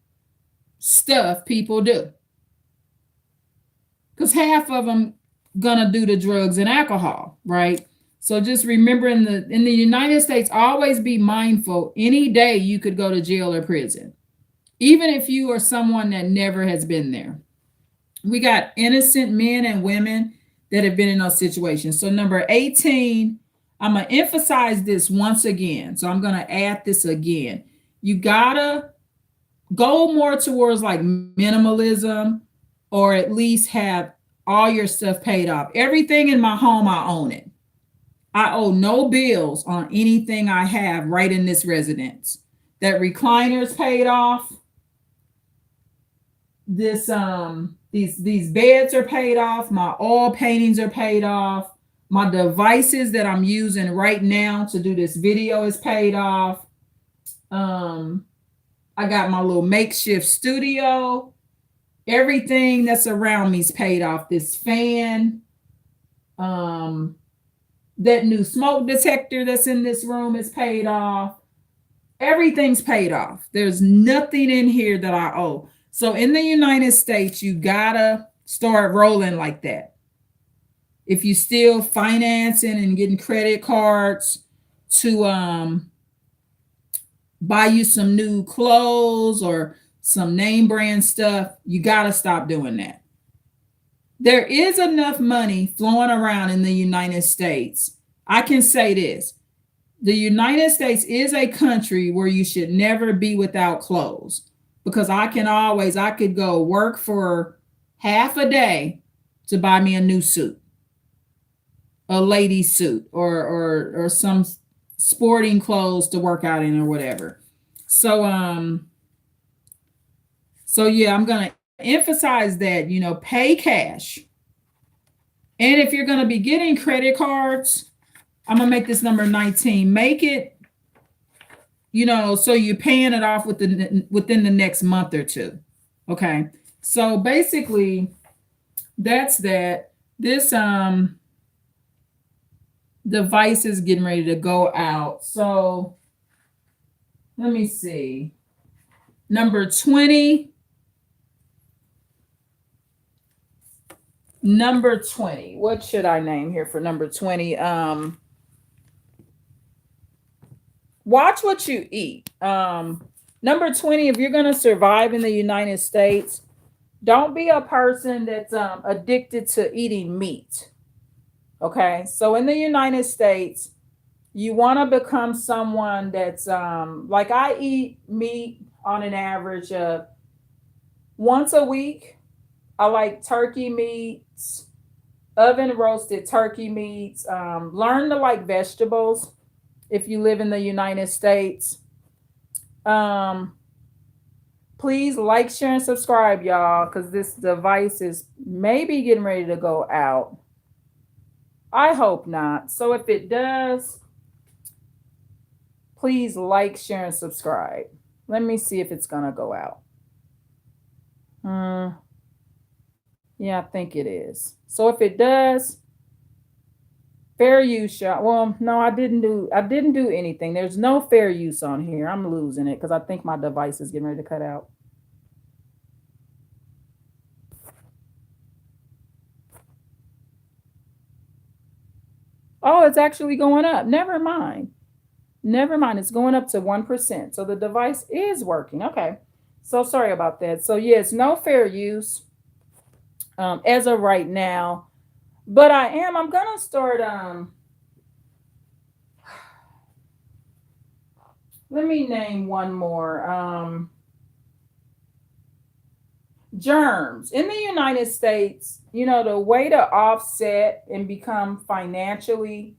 stuff people do. Because half of them gonna do the drugs and alcohol, right? So just remember, in the United States, always be mindful. Any day you could go to jail or prison, even if you are someone that never has been there. We got innocent men and women that have been in those situations. So number 18, I'm going to emphasize this once again. So I'm going to add this again. You got to go more towards like minimalism, or at least have all your stuff paid off. Everything in my home, I own it. I owe no bills on anything I have right in this residence. That recliner's paid off. These beds are paid off. My oil paintings are paid off. My devices that I'm using right now to do this video is paid off. I got my little makeshift studio. Everything that's around me is paid off. This fan, that new smoke detector that's in this room is paid off. Everything's paid off. There's nothing in here that I owe. So in the United States, you gotta start rolling like that. If you still financing and getting credit cards to buy you some new clothes or some name brand stuff, you gotta stop doing that. There is enough money flowing around in the United States. I can say this. The United States is a country where you should never be without clothes, because I could go work for half a day to buy me a new suit, a lady suit, or some sporting clothes to work out in or whatever. So yeah, I'm going to emphasize that, pay cash. And if you're going to be getting credit cards, I'm going to make this number 19. Make it, so you're paying it off within the next month or two. Okay. So basically that's that. This device is getting ready to go out. So let me see. Number 20. Number 20. What should I name here for number 20? Watch what you eat. Number 20, if you're going to survive in the United States, Don't be a person that's addicted to eating meat. Okay. So in the United States, you want to become someone that's like I eat meat on an average of once a week. I like turkey meats, oven roasted turkey meats. Learn to like vegetables if you live in the United States. Um, Please like, share, and subscribe, y'all, because this device is maybe getting ready to go out. I hope not. So if it does, please like, share, and subscribe. Let me see if it's gonna go out. Yeah, I think it is. So if it does, fair use, y'all. Well, no, I didn't do anything. There's no fair use on here. I'm losing it because I think my device is getting ready to cut out. Oh, it's actually going up. Never mind. Never mind. It's going up to 1%. So the device is working. Okay. So sorry about that. So yes, no fair use as of right now. But I'm gonna start let me name one more. Germs. In the United States, the way to offset and become financially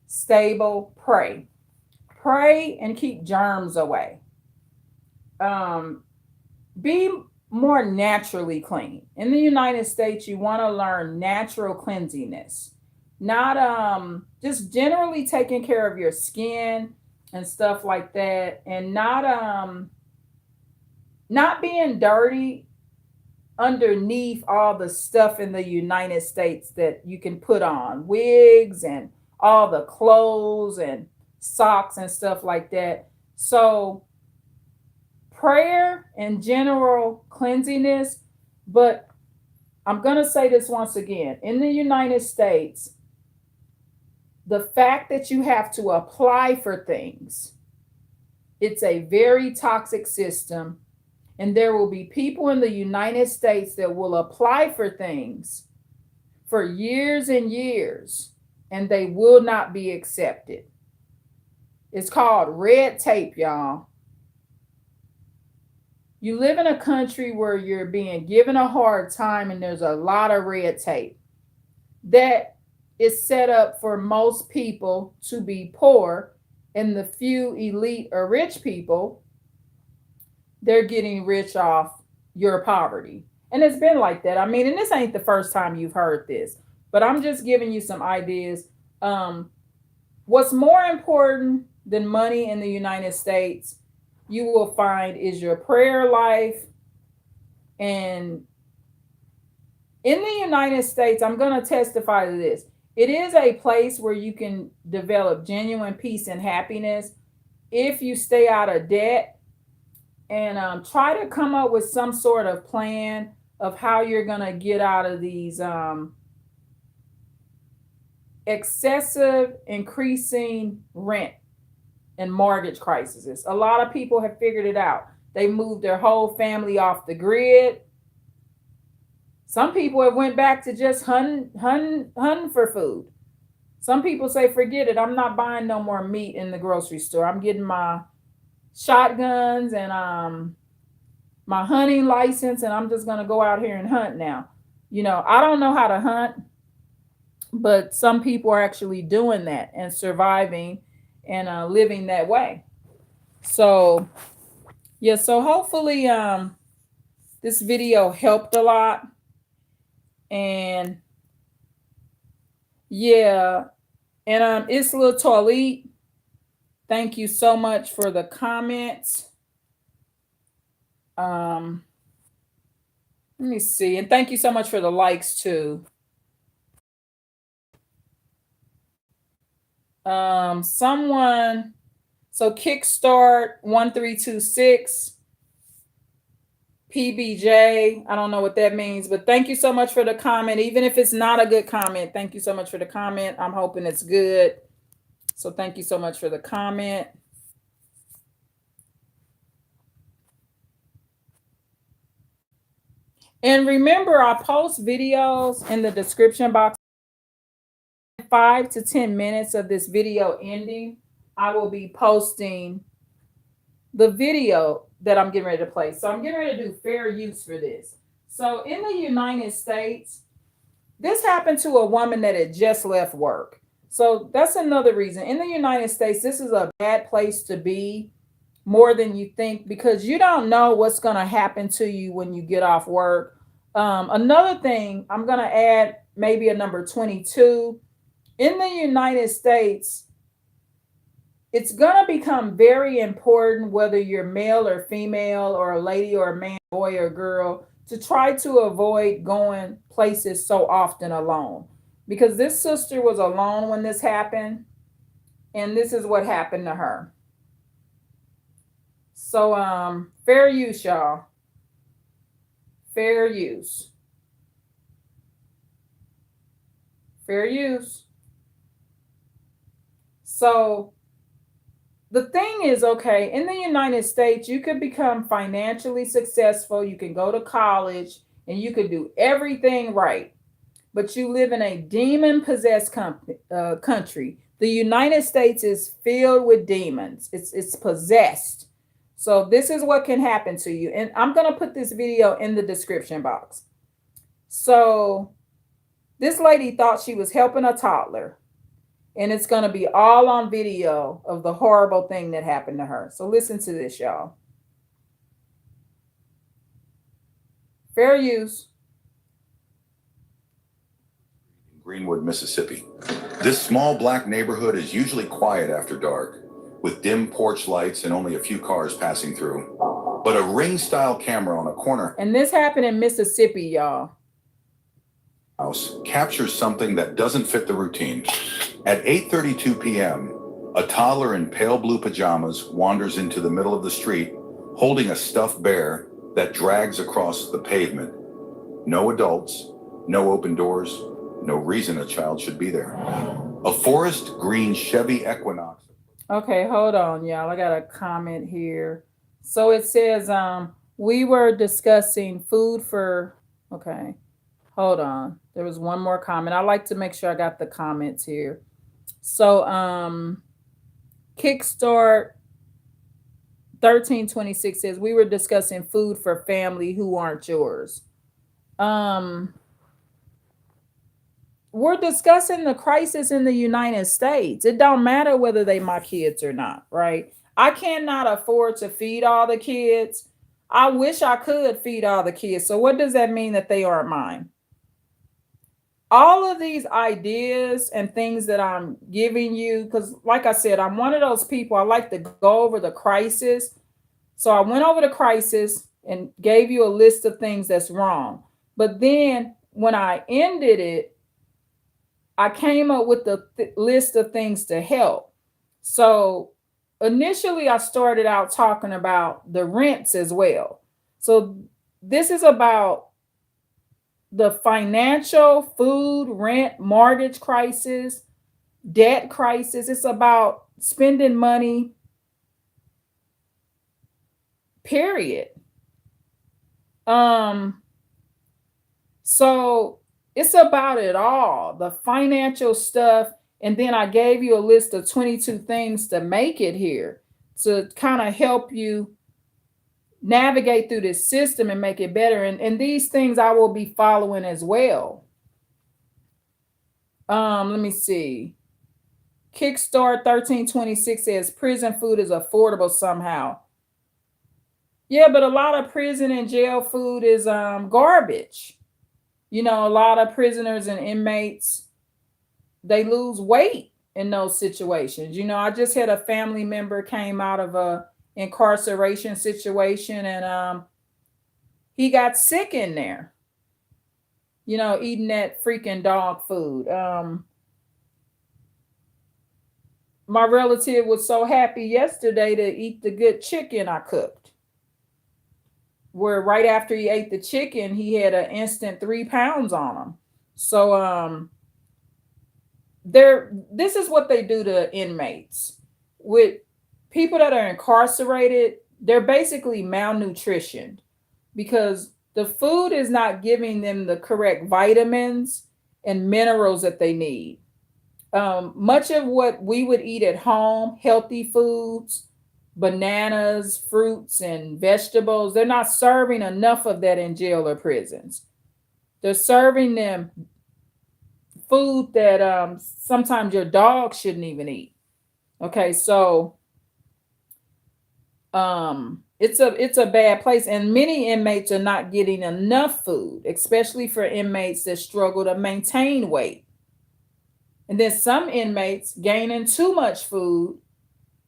stable, pray. Pray and keep germs away. Um, be more naturally clean. In the United States, you want to learn natural cleanliness, not just generally taking care of your skin and stuff like that, and not being dirty underneath all the stuff in the United States that you can put on wigs and all the clothes and socks and stuff like that. So prayer and general cleanliness, but I'm going to say this once again. In the United States, the fact that you have to apply for things, it's a very toxic system. And there will be people in the United States that will apply for things for years and years, and they will not be accepted. It's called red tape, y'all. You live in a country where you're being given a hard time, and there's a lot of red tape that is set up for most people to be poor, and the few elite or rich people, they're getting rich off your poverty. And it's been like that. I mean, and this ain't the first time you've heard this, but I'm just giving you some ideas. What's more important than money in the United States, you will find, is your prayer life. And in the United States, I'm going to testify to this. It is a place where you can develop genuine peace and happiness if you stay out of debt and try to come up with some sort of plan of how you're going to get out of these excessive increasing rent and mortgage crises. A lot of people have figured it out. They moved their whole family off the grid. Some people have went back to just hunting for food. Some people say, forget it. I'm not buying no more meat in the grocery store. I'm getting my shotguns and my hunting license, and I'm just going to go out here and hunt now. I don't know how to hunt, but some people are actually doing that and surviving and living that way. So yeah, so hopefully this video helped a lot. And yeah, and Isla Toilet, thank you so much for the comments. Let me see, and thank you so much for the likes too. Someone, so Kickstart 1326 PBJ, I don't know what that means, but thank you so much for the comment. Even if it's not a good comment, thank you so much for the comment. I'm hoping it's good. So thank you so much for the comment. And remember, I post videos in the description box. 5 to 10 minutes of this video ending, I will be posting the video that I'm getting ready to play. So I'm getting ready to do fair use for this. So in the United States, this happened to a woman that had just left work. So that's another reason. In the United States, this is a bad place to be more than you think because you don't know what's going to happen to you when you get off work. Another thing, I'm going to add maybe a number 22. In the United States, it's going to become very important whether you're male or female or a lady or a man, boy or girl, to try to avoid going places so often alone. Because this sister was alone when this happened, and this is what happened to her. So, fair use, y'all. Fair use. Fair use. So, the thing is, okay, in the United States, you could become financially successful, you can go to college, and you could do everything right. But you live in a demon possessed country. The United States is filled with demons, it's possessed. So, this is what can happen to you. And I'm going to put this video in the description box. So, this lady thought she was helping a toddler. And it's going to be all on video of the horrible thing that happened to her. So listen to this, y'all. Fair use. Greenwood, Mississippi. This small black neighborhood is usually quiet after dark, with dim porch lights and only a few cars passing through. But a ring-style camera on a corner And this happened in Mississippi, y'all. house captures something that doesn't fit the routine. At 8:32 p.m., a toddler in pale blue pajamas wanders into the middle of the street, holding a stuffed bear that drags across the pavement. No adults, no open doors, no reason a child should be there. A forest green Chevy Equinox. Okay, hold on, y'all. I got a comment here. So it says, we were discussing food for, okay, hold on. There was one more comment. I like to make sure I got the comments here. So, Kickstart 1326 says, we were discussing food for family who aren't yours. We're discussing the crisis in the United States. It don't matter whether they my kids or not, right? I cannot afford to feed all the kids. I wish I could feed all the kids. So what does that mean that they aren't mine? All of these ideas and things that I'm giving you, because like I said, I'm one of those people, I like to go over the crisis. So I went over the crisis and gave you a list of things that's wrong. But then when I ended it, I came up with the list of things to help. So initially, I started out talking about the rents as well. So this is about the financial, food, rent, mortgage crisis, debt crisis. It's about spending money, period. So it's about it all, the financial stuff. And then I gave you a list of 22 things to make it here to kind of help you navigate through this system and make it better. And these things I will be following as well. Let me see. Kickstart 1326 says prison food is affordable somehow. Yeah, but a lot of prison and jail food is garbage. You know, a lot of prisoners and inmates, they lose weight in those situations. You know, I just had a family member came out of a incarceration situation and he got sick in there, you know, eating that freaking dog food. My relative was so happy yesterday to eat the good chicken I cooked, where right after he ate the chicken, he had an instant 3 pounds on him. So this is what they do to inmates. With people that are incarcerated, they're basically malnutritioned because The food is not giving them the correct vitamins and minerals that they need. Much of what we would eat at home, healthy foods, bananas, fruits, and vegetables, they're not serving enough of that in jail or prisons. They're serving them food that sometimes your dog shouldn't even eat. Okay, so it's a bad place, and many inmates are not getting enough food, especially for inmates that struggle to maintain weight. And then some inmates gaining too much food.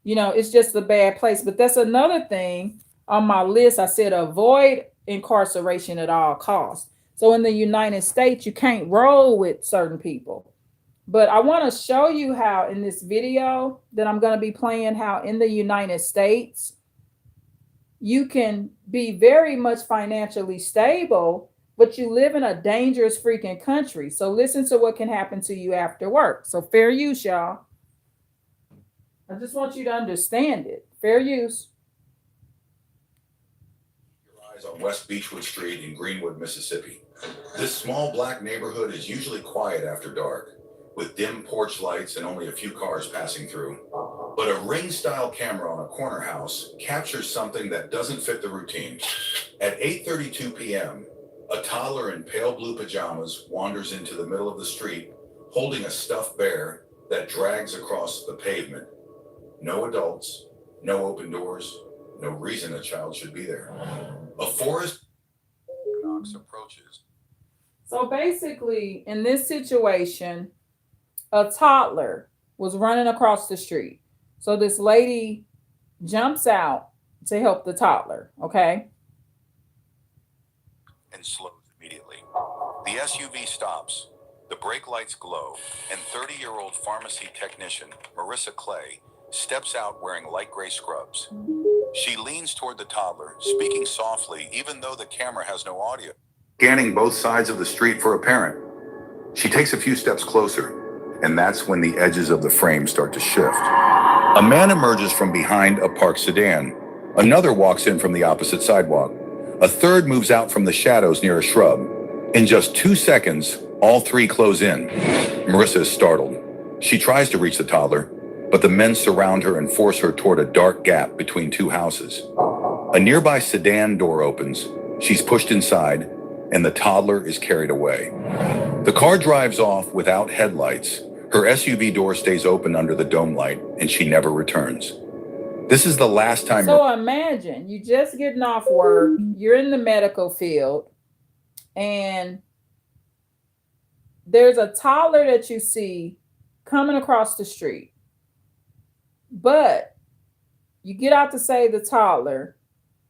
It's just a bad place. But that's another thing on my list. I said avoid incarceration at all costs. So in the United States, you can't roll with certain people. But I want to show you how in this video that I'm going to be playing, how in the United States, you can be very much financially stable, but you live in a dangerous freaking country. So listen to what can happen to you after work. So fair use, y'all. I just want you to understand it. Fair use. Your eyes on West Beechwood Street in Greenwood, Mississippi. This small black neighborhood is usually quiet after dark, with dim porch lights and only a few cars passing through. But a ring-style camera on a corner house captures something that doesn't fit the routine. At 8:32 p.m., a toddler in pale blue pajamas wanders into the middle of the street, holding a stuffed bear that drags across the pavement. No adults, no open doors, no reason a child should be there. A forest Knox approaches. So basically, in this situation, a toddler was running across the street. So this lady jumps out to help the toddler, okay? And slows immediately. The SUV stops, the brake lights glow, and 30-year-old pharmacy technician Marissa Clay steps out wearing light gray scrubs. She leans toward the toddler, speaking softly even though the camera has no audio. Scanning both sides of the street for a parent. She takes a few steps closer, and that's when the edges of the frame start to shift. A man emerges from behind a parked sedan. Another walks in from the opposite sidewalk. A third moves out from the shadows near a shrub. In just 2 seconds, all three close in. Marissa is startled. She tries to reach the toddler, but the men surround her and force her toward a dark gap between two houses. A nearby sedan door opens. She's pushed inside, and the toddler is carried away. The car drives off without headlights. Her SUV door stays open under the dome light, and she never returns. This is the last time. So imagine you just getting off work, you're in the medical field, and there's a toddler that you see coming across the street. But you get out to save the toddler,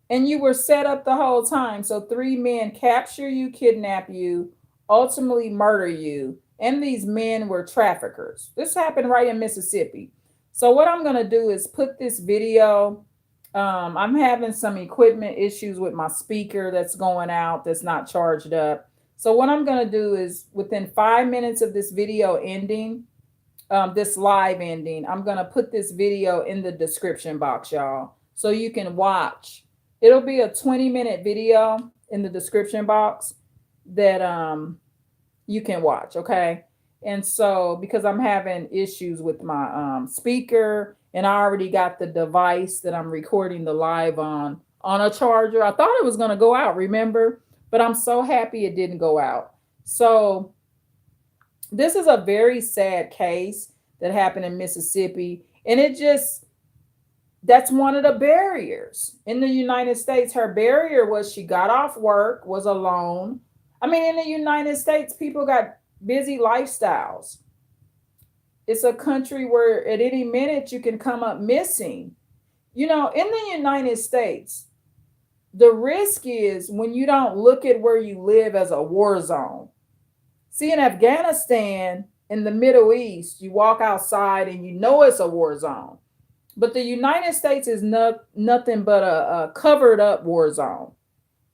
and you were set up the whole time. So 3 men capture you, kidnap you, ultimately murder you. And these men were traffickers. This happened right in Mississippi. So what I'm going to do is put this video. I'm having some equipment issues with my speaker that's going out, that's not charged up. So what I'm going to do is within 5 minutes of this video ending, this live ending, I'm going to put this video in the description box, y'all, so you can watch. It'll be a 20-minute video in the description box that you can watch, okay? And so because I'm having issues with my speaker, and I already got the device that I'm recording the live on a charger. I thought it was going to go out, remember? But I'm so happy it didn't go out. So this is a very sad case that happened in Mississippi. And that's one of the barriers in the United States. Her barrier was she got off work, was alone. I mean, in the United States, people got busy lifestyles. It's a country where at any minute you can come up missing. In the United States, the risk is when you don't look at where you live as a war zone. See, in Afghanistan, in the Middle East, you walk outside and you know it's a war zone. But the United States is nothing but a covered up war zone.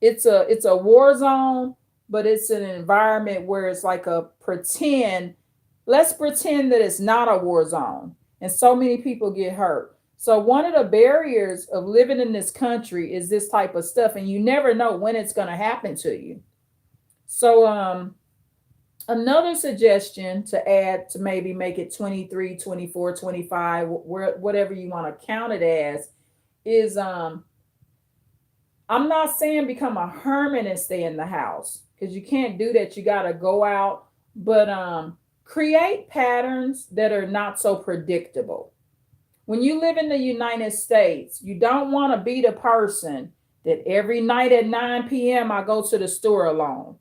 It's a war zone, but it's an environment where it's like let's pretend that it's not a war zone. And so many people get hurt. So one of the barriers of living in this country is this type of stuff, and you never know when it's going to happen to you. So another suggestion to add to maybe make it 23, 24, 25, whatever you want to count it as, is I'm not saying become a hermit and stay in the house, because you can't do that. You got to go out, but create patterns that are not so predictable. When you live in the United States, you don't want to be the person that every night at 9 p.m. I go to the store alone.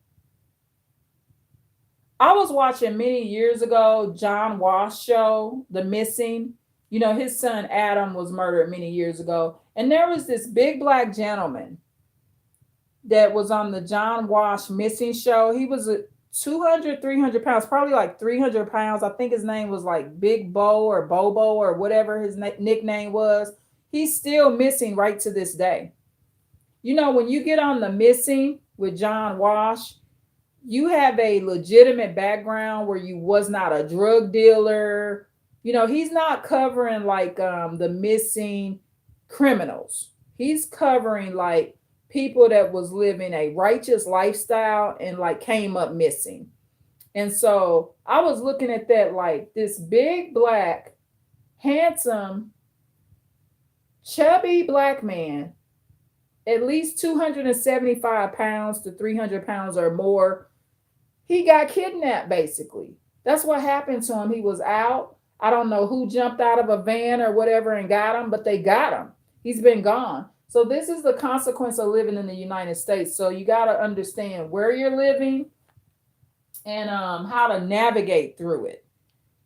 I was watching many years ago John Wash show, The Missing. You know, his son Adam was murdered many years ago. And there was this big black gentleman that was on the John Wash missing show. He was a 200, 300 pounds, probably like 300 pounds. I think his name was like Big Bo or Bobo or whatever his nickname was. He's still missing right to this day. You know, when you get on the missing with John Wash, you have a legitimate background where you was not a drug dealer. You know, he's not covering like the missing criminals. He's covering like people that was living a righteous lifestyle and like came up missing. And so I was looking at that like this big black, handsome, chubby black man, at least 275 pounds to 300 pounds or more. He got kidnapped basically. That's what happened to him. He was out. I don't know who jumped out of a van or whatever and got him, but they got him. He's been gone. So this is the consequence of living in the United States. So you got to understand where you're living and how to navigate through it.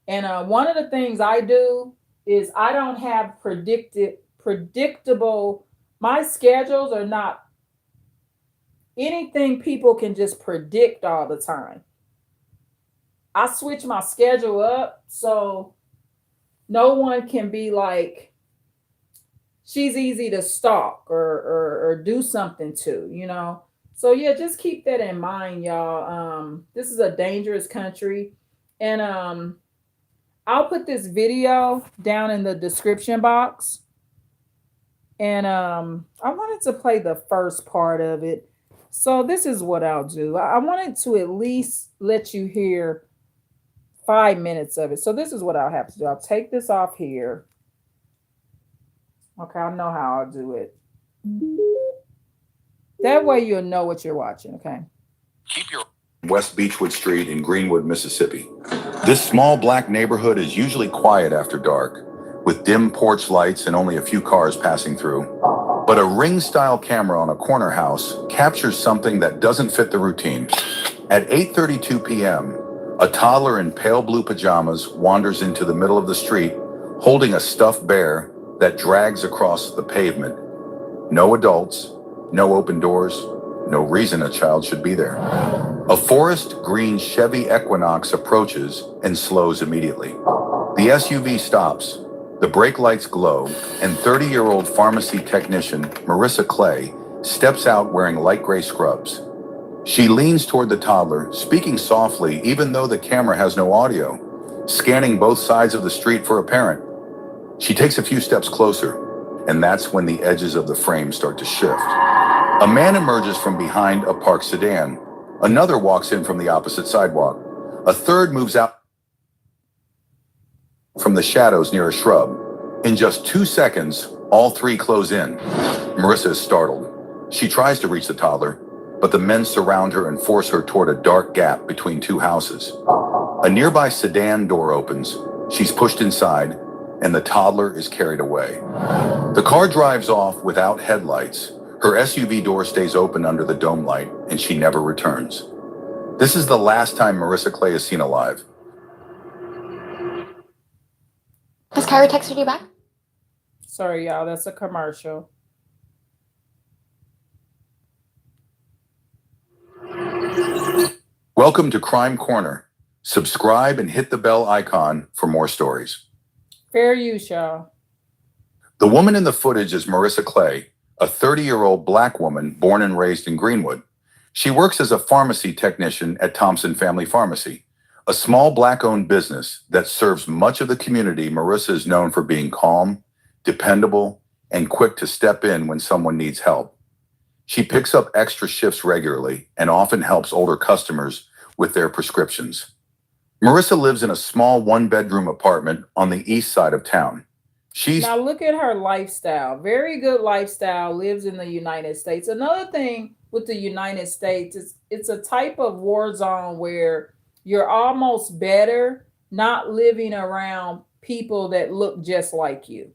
And one of the things I do is I don't have predictable. My schedules are not anything people can just predict all the time. I switch my schedule up so no one can be like, she's easy to stalk or do something to, you know. So yeah, just keep that in mind, y'all. This is a dangerous country. And I'll put this video down in the description box. And I wanted to play the first part of it. So this is what I'll do. I wanted to at least let you hear 5 minutes of it. So this is what I'll have to do. I'll take this off here. Okay, I know how I'll do it. That way you'll know what you're watching, okay? Keep your West Beechwood Street in Greenwood, Mississippi. This small black neighborhood is usually quiet after dark, with dim porch lights and only a few cars passing through. But a ring-style camera on a corner house captures something that doesn't fit the routine. At 8:32 p.m., a toddler in pale blue pajamas wanders into the middle of the street, holding a stuffed bear that drags across the pavement. No adults, no open doors, no reason a child should be there. A forest green Chevy Equinox approaches and slows immediately. The SUV stops, the brake lights glow, and 30-year-old pharmacy technician Marissa Clay steps out wearing light gray scrubs. She leans toward the toddler, speaking softly even though the camera has no audio, scanning both sides of the street for a parent. She takes a few steps closer, and that's when the edges of the frame start to shift. A man emerges from behind a parked sedan. Another walks in from the opposite sidewalk. A third moves out from the shadows near a shrub. In just 2 seconds, all three close in. Marissa is startled. She tries to reach the toddler, but the men surround her and force her toward a dark gap between two houses. A nearby sedan door opens. She's pushed inside, and the toddler is carried away. The car drives off without headlights. Her SUV door stays open under the dome light, and she never returns. This is the last time Marissa Clay is seen alive. Has Kyra texted you back? Sorry, y'all, that's a commercial. Welcome to Crime Corner. Subscribe and hit the bell icon for more stories. Fair use, y'all. The woman in the footage is Marissa Clay, a 30-year-old black woman born and raised in Greenwood. She works as a pharmacy technician at Thompson Family Pharmacy, a small black-owned business that serves much of the community. Marissa is known for being calm, dependable, and quick to step in when someone needs help. She picks up extra shifts regularly and often helps older customers with their prescriptions. Marissa lives in a small one-bedroom apartment on the east side of town. She's Now look at her lifestyle. Very good lifestyle, lives in the United States. Another thing with the United States is it's a type of war zone where you're almost better not living around people that look just like you.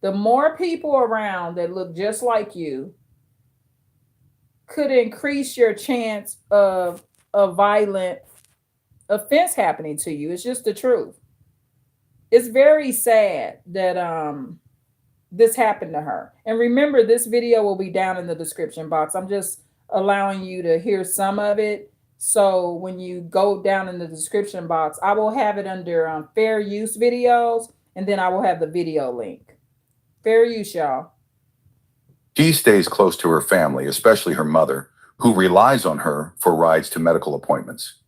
The more people around that look just like you could increase your chance of a violent offense happening to you. It's just the truth. It's very sad that this happened to her. And remember, this video will be down in the description box. I'm just allowing you to hear some of it. So when you go down in the description box, I will have it under fair use videos, and then I will have the video link. Fair use, y'all. She stays close to her family, especially her mother, who relies on her for rides to medical appointments.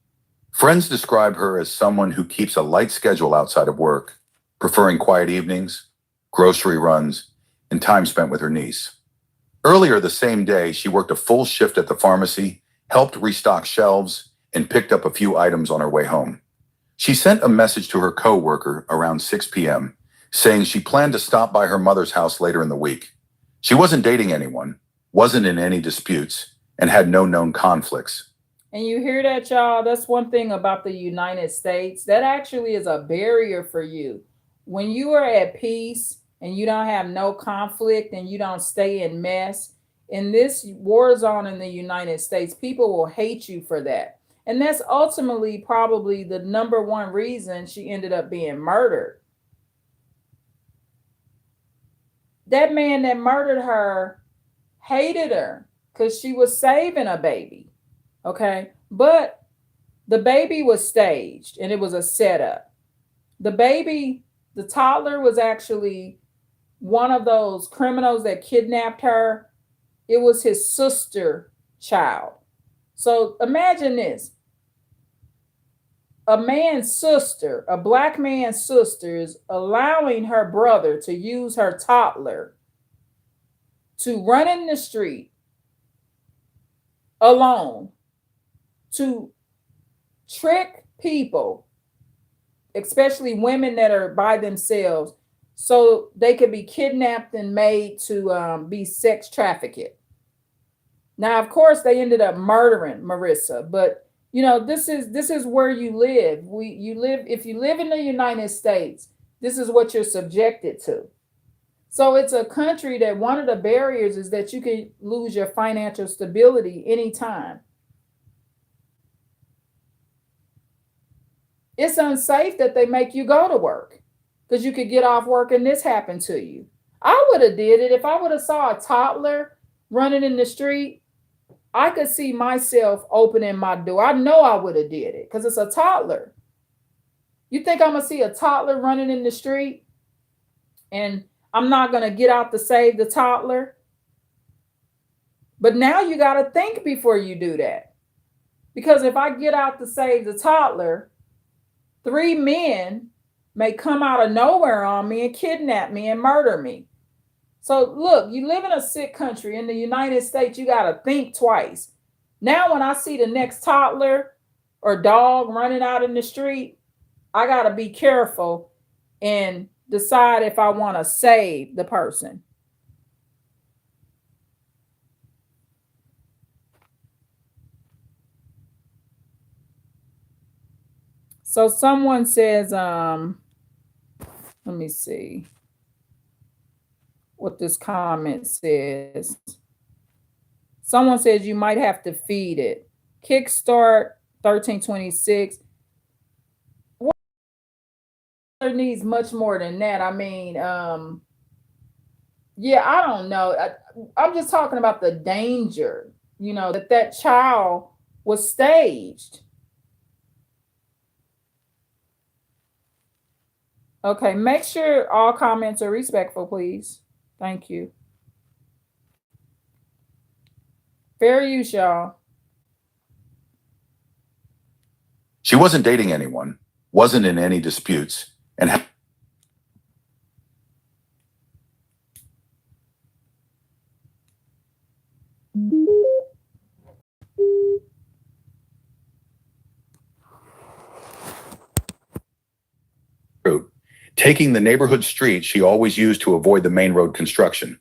Friends describe her as someone who keeps a light schedule outside of work, preferring quiet evenings, grocery runs, and time spent with her niece. Earlier the same day, she worked a full shift at the pharmacy, helped restock shelves, and picked up a few items on her way home. She sent a message to her coworker around 6 p.m., saying she planned to stop by her mother's house later in the week. She wasn't dating anyone, wasn't in any disputes, and had no known conflicts. And you hear that, y'all? That's one thing about the United States. That actually is a barrier for you. When you are at peace and you don't have no conflict and you don't stay in mess, in this war zone in the United States, people will hate you for that. And that's ultimately probably the number one reason she ended up being murdered. That man that murdered her hated her because she was saving a baby. Okay. But the baby was staged and it was a setup. The baby, the toddler, was actually one of those criminals that kidnapped her. It was his sister child. So imagine this. A man's sister, a black man's sister, is allowing her brother to use her toddler to run in the street alone to trick people, especially women that are by themselves, so they could be kidnapped and made to be sex trafficked. Now, of course, they ended up murdering Marissa, but you know, this is where you live. If you live in the United States, this is what you're subjected to. So it's a country that one of the barriers is that you can lose your financial stability anytime. It's unsafe that they make you go to work because you could get off work and this happened to you. I would have did it if I would have saw a toddler running in the street. I could see myself opening my door. I know I would have did it because it's a toddler. You think I'm going to see a toddler running in the street and I'm not going to get out to save the toddler? But now you got to think before you do that. Because if I get out to save the toddler, 3 men may come out of nowhere on me and kidnap me and murder me. So look, you live in a sick country. In the United States, you got to think twice. Now, when I see the next toddler or dog running out in the street, I got to be careful and decide if I want to save the person. So someone says, let me see what this comment says. Someone says you might have to feed it. Kickstart 1326. What needs much more than that? I mean, yeah, I don't know. I'm just talking about the danger, you know, that child was staged. Okay, make sure all comments are respectful, please. Thank you. Fair use, y'all. She wasn't dating anyone, wasn't in any disputes, and taking the neighborhood street she always used to avoid the main road construction.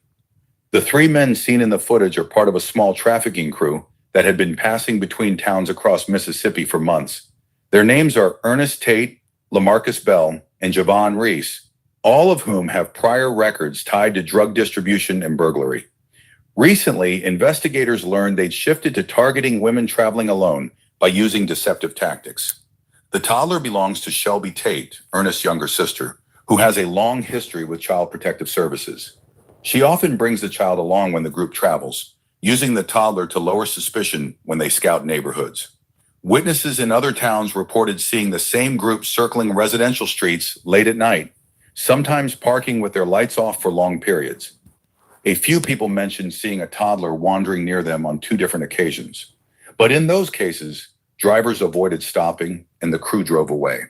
The three men seen in the footage are part of a small trafficking crew that had been passing between towns across Mississippi for months. Their names are Ernest Tate, Lamarcus Bell, and Javon Reese, all of whom have prior records tied to drug distribution and burglary. Recently, investigators learned they'd shifted to targeting women traveling alone by using deceptive tactics. The toddler belongs to Shelby Tate, Ernest's younger sister, who has a long history with Child Protective Services. She often brings the child along when the group travels, using the toddler to lower suspicion when they scout neighborhoods. Witnesses in other towns reported seeing the same group circling residential streets late at night, sometimes parking with their lights off for long periods. A few people mentioned seeing a toddler wandering near them on 2 different occasions. But in those cases, drivers avoided stopping and the crew drove away.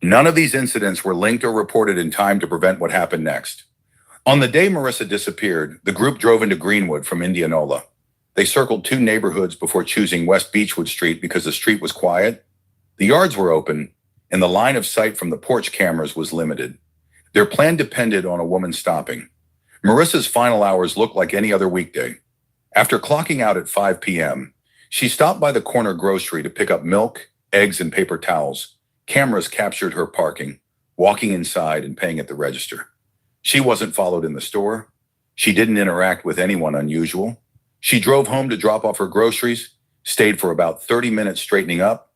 None of these incidents were linked or reported in time to prevent what happened next. On the day Marissa disappeared, the group drove into Greenwood from Indianola. They circled 2 neighborhoods before choosing West Beechwood Street because the street was quiet, the yards were open, and the line of sight from the porch cameras was limited. Their plan depended on a woman stopping. Marissa's final hours looked like any other weekday. After clocking out at 5 p.m., she stopped by the corner grocery to pick up milk, eggs, and paper towels. Cameras captured her parking, walking inside and paying at the register. She wasn't followed in the store. She didn't interact with anyone unusual. She drove home to drop off her groceries, stayed for about 30 minutes straightening up,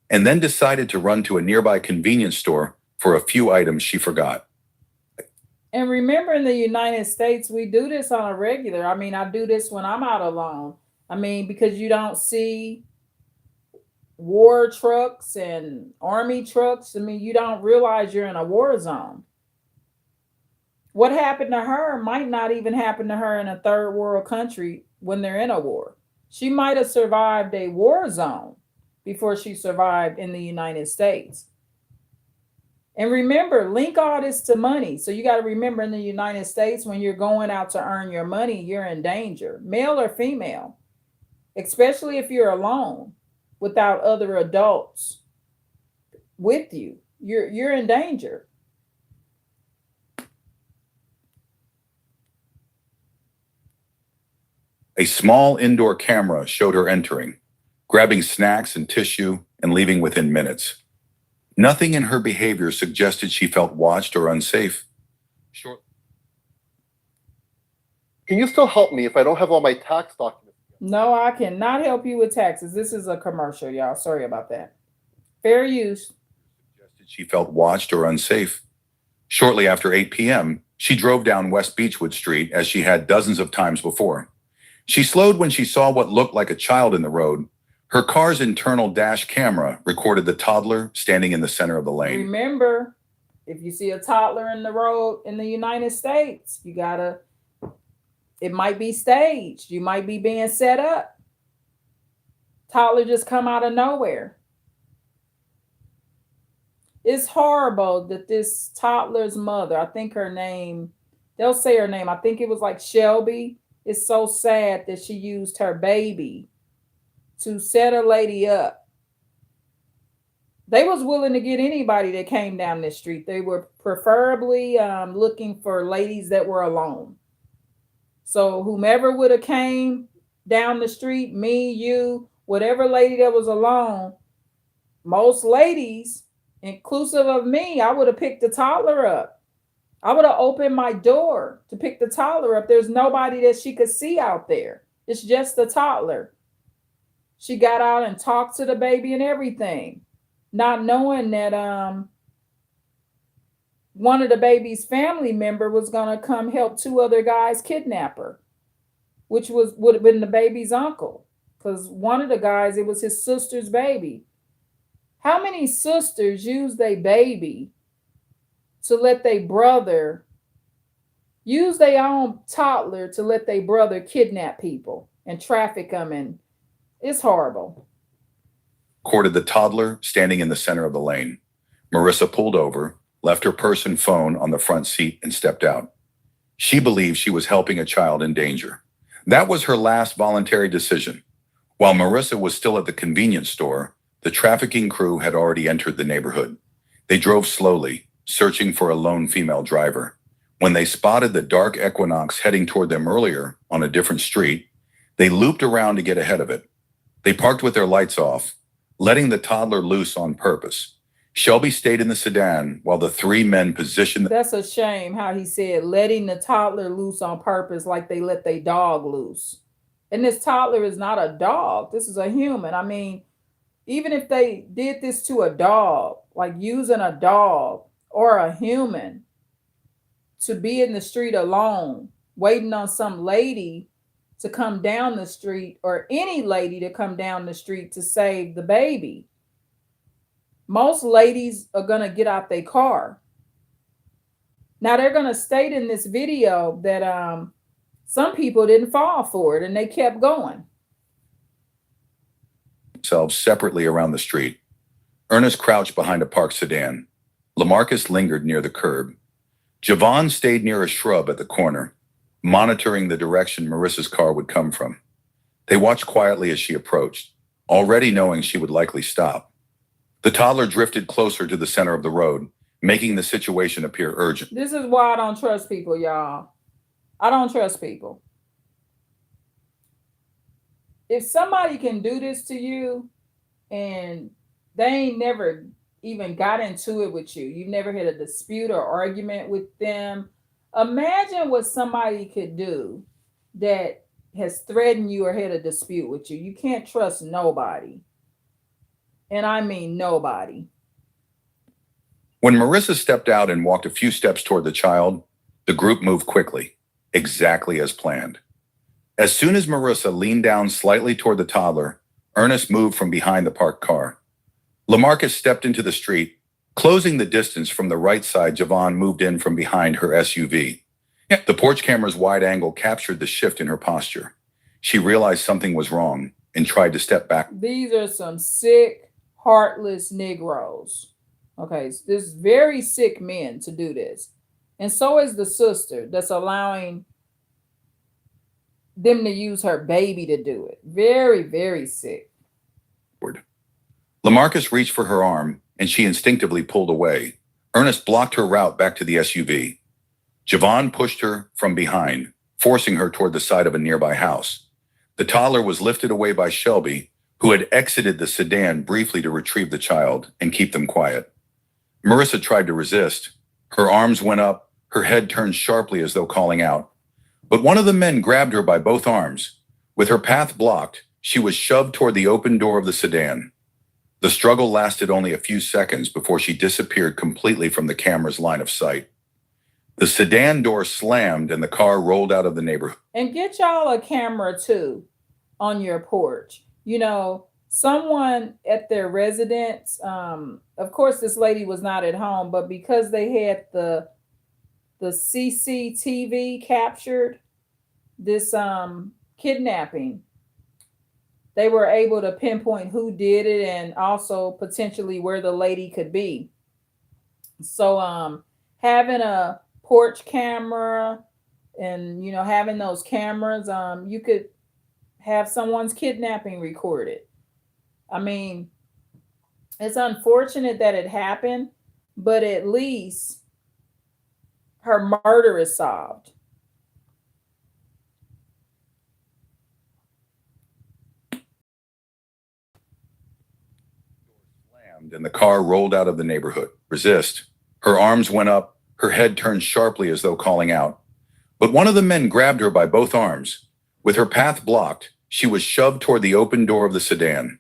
and then decided to run to a nearby convenience store for a few items she forgot. And remember, in the United States, we do this on a regular. I mean, I do this when I'm out alone. I mean, because you don't see war trucks and army trucks. I mean, you don't realize you're in a war zone. What happened to her might not even happen to her in a third world country when they're in a war. She might have survived a war zone before she survived in the United States. And remember, link all this to money. So you got to remember, in the United States, when you're going out to earn your money, you're in danger, male or female, especially if you're alone without other adults with you. You're in danger. A small indoor camera showed her entering, grabbing snacks and tissue and leaving within minutes. Nothing in her behavior suggested she felt watched or unsafe. Can you still help me if I don't have all my tax documents? No, I cannot help you with taxes. This is a commercial, y'all. Sorry about that. Fair use. Suggested she felt watched or unsafe. Shortly after 8 p.m., she drove down West Beechwood Street as she had dozens of times before. She slowed when she saw what looked like a child in the road. Her car's internal dash camera recorded the toddler standing in the center of the lane. Remember, if you see a toddler in the road in the United States, it might be staged. You might be being set up. Toddler just come out of nowhere. It's horrible that this toddler's mother, I think her name, they'll say her name, I think it was like Shelby. It's so sad that she used her baby to set a lady up. They was willing to get anybody that came down this street. They were preferably looking for ladies that were alone. So whomever would have came down the street, me, you, whatever lady that was alone, most ladies, inclusive of me, I would have picked the toddler up. I would have opened my door to pick the toddler up. There's nobody that she could see out there. It's just the toddler. She got out and talked to the baby and everything, not knowing that one of the baby's family member was going to come help 2 other guys kidnap her, which would have been the baby's uncle, because one of the guys, it was his sister's baby. How many sisters use their baby to let their brother use their own toddler to let their brother kidnap people and traffic them? And it's horrible. Recorded the toddler standing in the center of the lane. Marissa pulled over, left her purse and phone on the front seat, and stepped out. She believed she was helping a child in danger. That was her last voluntary decision. While Marissa was still at the convenience store, the trafficking crew had already entered the neighborhood. They drove slowly, searching for a lone female driver. When they spotted the dark Equinox heading toward them earlier on a different street, they looped around to get ahead of it. They parked with their lights off, letting the toddler loose on purpose. Shelby stayed in the sedan while the three men positioned. That's a shame how he said letting the toddler loose on purpose, like they let their dog loose. And this toddler is not a dog. This is a human. I mean, even if they did this to a dog, like using a dog or a human to be in the street alone, waiting on some lady to come down the street, or any lady to come down the street to save the baby, most ladies are going to get out their car. Now, they're going to state in this video that some people didn't fall for it and they kept going. Themselves separately around the street. Ernest crouched behind a parked sedan. LaMarcus lingered near the curb. Javon stayed near a shrub at the corner, monitoring the direction Marissa's car would come from. They watched quietly as she approached, already knowing she would likely stop. The toddler drifted closer to the center of the road, making the situation appear urgent. This is why I don't trust people, y'all. I don't trust people. If somebody can do this to you and they ain't never even got into it with you, you've never had a dispute or argument with them, imagine what somebody could do that has threatened you or had a dispute with you. You can't trust nobody. And I mean nobody. When Marissa stepped out and walked a few steps toward the child, the group moved quickly, exactly as planned. As soon as Marissa leaned down slightly toward the toddler, Ernest moved from behind the parked car. LaMarcus stepped into the street. Closing the distance from the right side, Javon moved in from behind her SUV. The porch camera's wide angle captured the shift in her posture. She realized something was wrong and tried to step back. These are some sick, heartless Negroes. Okay, so this is very sick men to do this. And so is the sister that's allowing them to use her baby to do it. Very, very sick. LaMarcus reached for her arm, and she instinctively pulled away. Ernest blocked her route back to the SUV. Javon pushed her from behind, forcing her toward the side of a nearby house. The toddler was lifted away by Shelby, who had exited the sedan briefly to retrieve the child and keep them quiet. Marissa tried to resist. Her arms went up, her head turned sharply as though calling out. But one of the men grabbed her by both arms. With her path blocked, she was shoved toward the open door of the sedan. The struggle lasted only a few seconds before she disappeared completely from the camera's line of sight. The sedan door slammed and the car rolled out of the neighborhood. And get y'all a camera too on your porch. You know, someone at their residence, of course, this lady was not at home, but because they had the CCTV captured this kidnapping, they were able to pinpoint who did it and also potentially where the lady could be. So having a porch camera and, you know, having those cameras, you could have someone's kidnapping recorded. I mean, it's unfortunate that it happened, but at least her murder is solved. And the car rolled out of the neighborhood. Resist. Her arms went up, her head turned sharply as though calling out. But one of the men grabbed her by both arms. With her path blocked, she was shoved toward the open door of the sedan.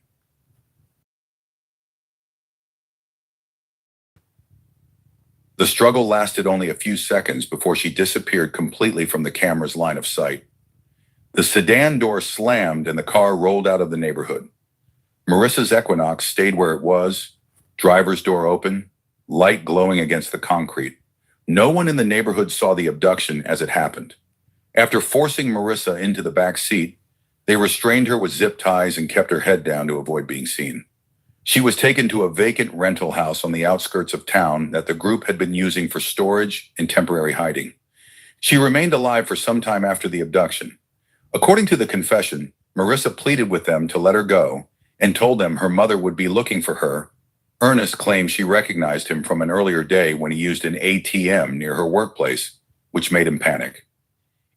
The struggle lasted only a few seconds before she disappeared completely from the camera's line of sight. The sedan door slammed and the car rolled out of the neighborhood. Marissa's Equinox stayed where it was, driver's door open, light glowing against the concrete. No one in the neighborhood saw the abduction as it happened. After forcing Marissa into the back seat, they restrained her with zip ties and kept her head down to avoid being seen. She was taken to a vacant rental house on the outskirts of town that the group had been using for storage and temporary hiding. She remained alive for some time after the abduction. According to the confession, Marissa pleaded with them to let her go and told them her mother would be looking for her Ernest claims she recognized him from an earlier day when he used an ATM near her workplace, which made him panic.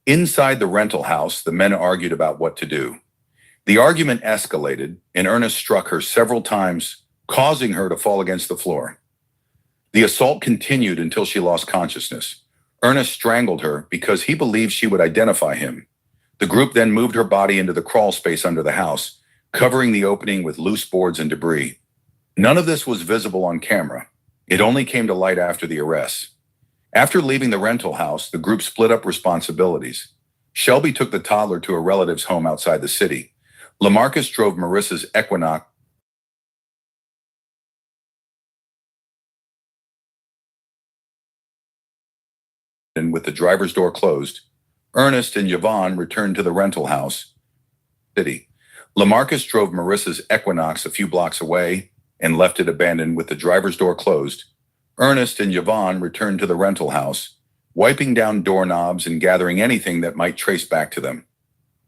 Inside the rental house, the men argued about what to do. The argument escalated, and Ernest struck her several times, causing her to fall against the floor. The assault continued until she lost consciousness. Ernest strangled her because he believed she would identify him. The group then moved her body into the crawl space under the house, covering the opening with loose boards and debris. None of this was visible on camera. It only came to light after the arrest. After leaving the rental house, the group split up responsibilities. Shelby took the toddler to a relative's home outside the city. LaMarcus drove Marissa's Equinox and with the driver's door closed. Ernest and Yvonne returned to the rental house. City. LaMarcus drove Marissa's Equinox a few blocks away and left it abandoned with the driver's door closed. Ernest and Yvonne returned to the rental house, wiping down doorknobs and gathering anything that might trace back to them.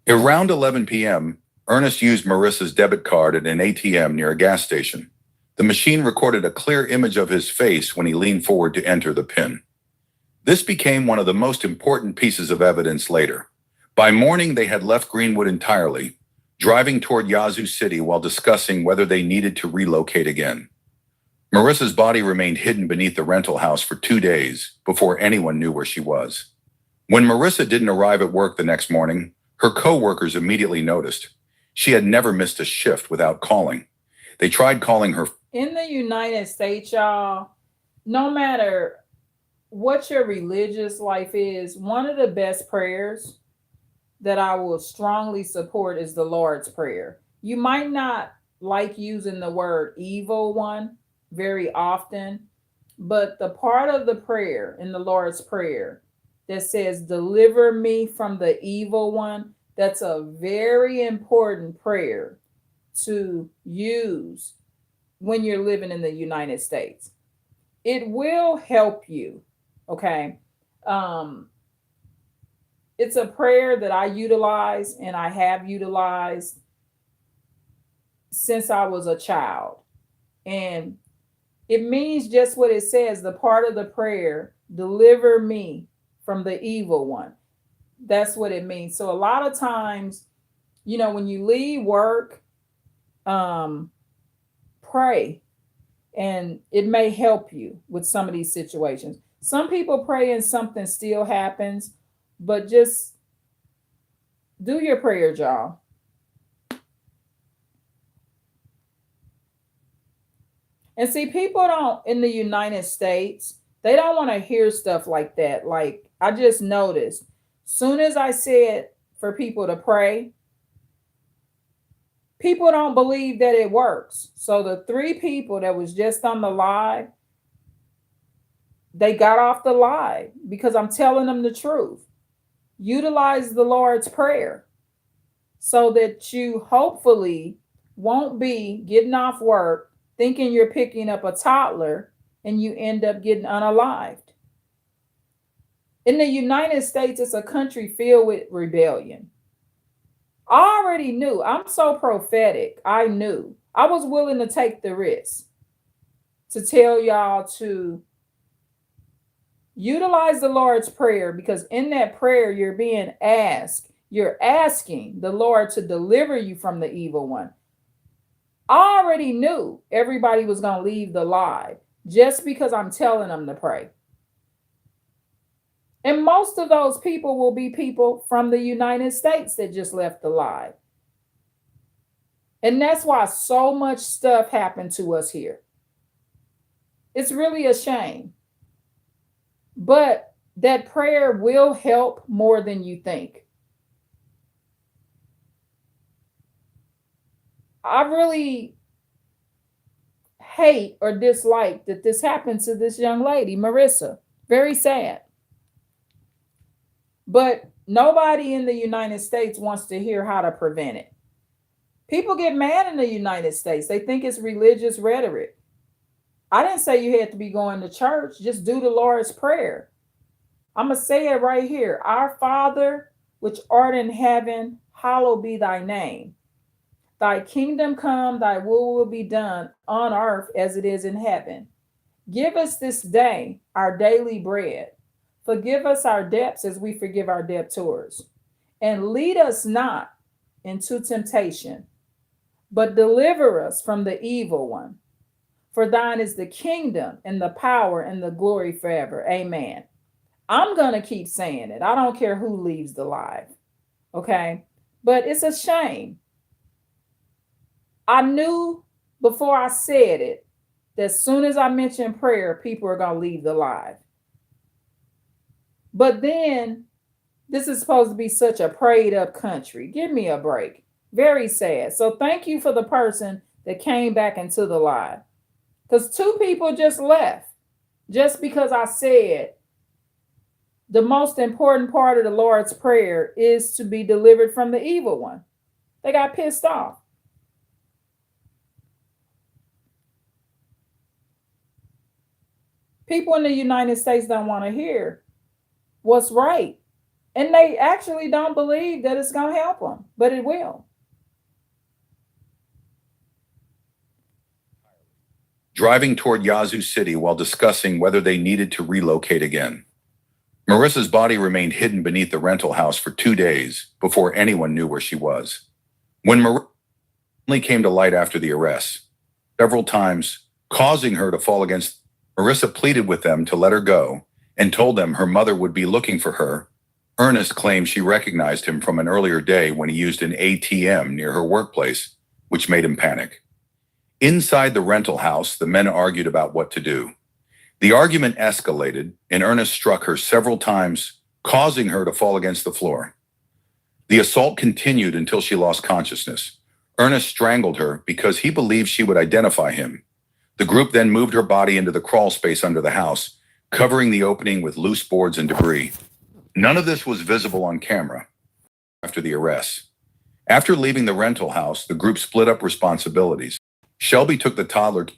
Around 11 p.m., Ernest used Marissa's debit card at an ATM near a gas station. The machine recorded a clear image of his face when he leaned forward to enter the PIN. This became one of the most important pieces of evidence later. By morning, they had left Greenwood entirely, driving toward Yazoo City while discussing whether they needed to relocate again. Marissa's body remained hidden beneath the rental house for 2 days before anyone knew where she was. When Marissa didn't arrive at work the next morning, her co-workers immediately noticed. She had never missed a shift without calling. They tried calling her. In the United States, y'all, no matter what your religious life is, one of the best prayers that I will strongly support is the Lord's Prayer. You might not like using the word evil one very often, but the part of the prayer in the Lord's Prayer that says, deliver me from the evil one, that's a very important prayer to use when you're living in the United States. It will help you, okay? It's a prayer that I utilize and I have utilized since I was a child. And it means just what it says, the part of the prayer, deliver me from the evil one. That's what it means. So a lot of times, you know, when you leave work, pray, and it may help you with some of these situations. Some people pray and something still happens, but just do your prayer, y'all. And see, people don't, in the United States, they don't want to hear stuff like that. Like, I just noticed, soon as I said for people to pray, people don't believe that it works. So the 3 people that was just on the live, they got off the live because I'm telling them the truth. Utilize the Lord's Prayer so that you hopefully won't be getting off work thinking you're picking up a toddler and you end up getting unalived. In the United States, it's a country filled with rebellion. I already knew. I'm so prophetic. I knew. I was willing to take the risk to tell y'all to utilize the Lord's Prayer, because in that prayer, you're being asked, you're asking the Lord to deliver you from the evil one. I already knew everybody was going to leave the live just because I'm telling them to pray. And most of those people will be people from the United States that just left the live. And that's why so much stuff happened to us here. It's really a shame. But that prayer will help more than you think. I really hate or dislike that this happened to this young lady, Marissa. Very sad. But nobody in the United States wants to hear how to prevent it. People get mad in the United States. They think it's religious rhetoric. I didn't say you had to be going to church. Just do the Lord's Prayer. I'm going to say it right here. Our Father, which art in heaven, hallowed be thy name. Thy kingdom come, thy will be done on earth as it is in heaven. Give us this day our daily bread. Forgive us our debts as we forgive our debtors. And lead us not into temptation, but deliver us from the evil one. For thine is the kingdom and the power and the glory forever. Amen. I'm going to keep saying it. I don't care who leaves the live. Okay. But it's a shame. I knew before I said it that as soon as I mentioned prayer, people are going to leave the live. But then this is supposed to be such a prayed up country. Give me a break. Very sad. So thank you for the person that came back into the live. Because 2 people just left just because I said the most important part of the Lord's Prayer is to be delivered from the evil one. They got pissed off. People in the United States don't want to hear what's right. And they actually don't believe that it's going to help them, but it will. Driving toward Yazoo City while discussing whether they needed to relocate again. Marissa's body remained hidden beneath the rental house for 2 days before anyone knew where she was. When Marissa only came to light after the arrest, several times causing her to fall against, Marissa pleaded with them to let her go and told them her mother would be looking for her. Ernest claimed she recognized him from an earlier day when he used an ATM near her workplace, which made him panic. Inside the rental house, the men argued about what to do. The argument escalated, and Ernest struck her several times, causing her to fall against the floor. The assault continued until she lost consciousness. Ernest strangled her because he believed she would identify him. The group then moved her body into the crawl space under the house, covering the opening with loose boards and debris. None of this was visible on camera after the arrest. After leaving the rental house, the group split up responsibilities. Shelby took the toddler.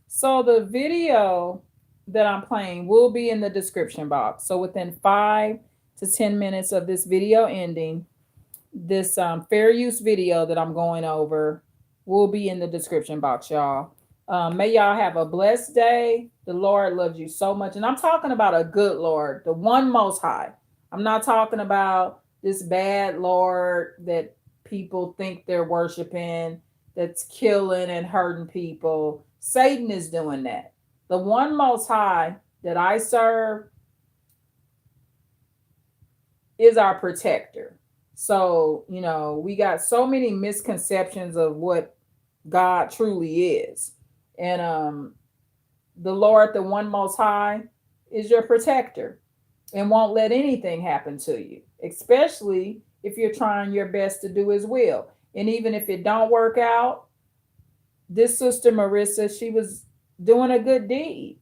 So the video that I'm playing will be in the description box. So within 5 to 10 minutes of this video ending, this fair use video that I'm going over will be in the description box, y'all. May y'all have a blessed day. The Lord loves you so much. And I'm talking about a good Lord, the one most high. I'm not talking about this bad Lord that people think they're worshiping, that's killing and hurting people. Satan is doing that. The one most high that I serve is our protector. So, you know, we got so many misconceptions of what God truly is. And the Lord, the one most high, is your protector and won't let anything happen to you, especially if you're trying your best to do his will. And even if it don't work out, this sister Marissa, she was doing a good deed,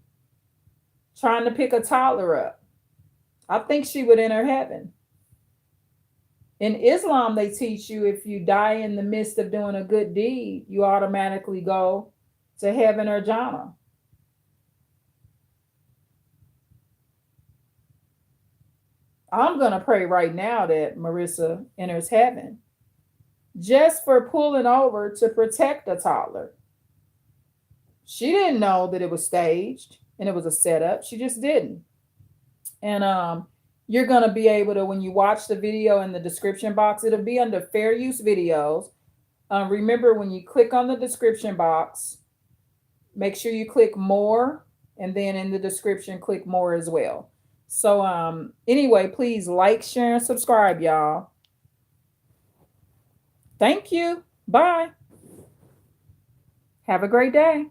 trying to pick a toddler up. I think she would enter heaven. In Islam, they teach you if you die in the midst of doing a good deed, you automatically go to heaven or Jannah. I'm going to pray right now that Marissa enters heaven just for pulling over to protect a toddler. She didn't know that it was staged and it was a setup. She just didn't. And you're going to be able to, when you watch the video in the description box, it'll be under fair use videos. Remember, when you click on the description box, make sure you click more, and then in the description, click more as well. So anyway, please like, share, and subscribe, y'all. Thank you. Bye. Have a great day.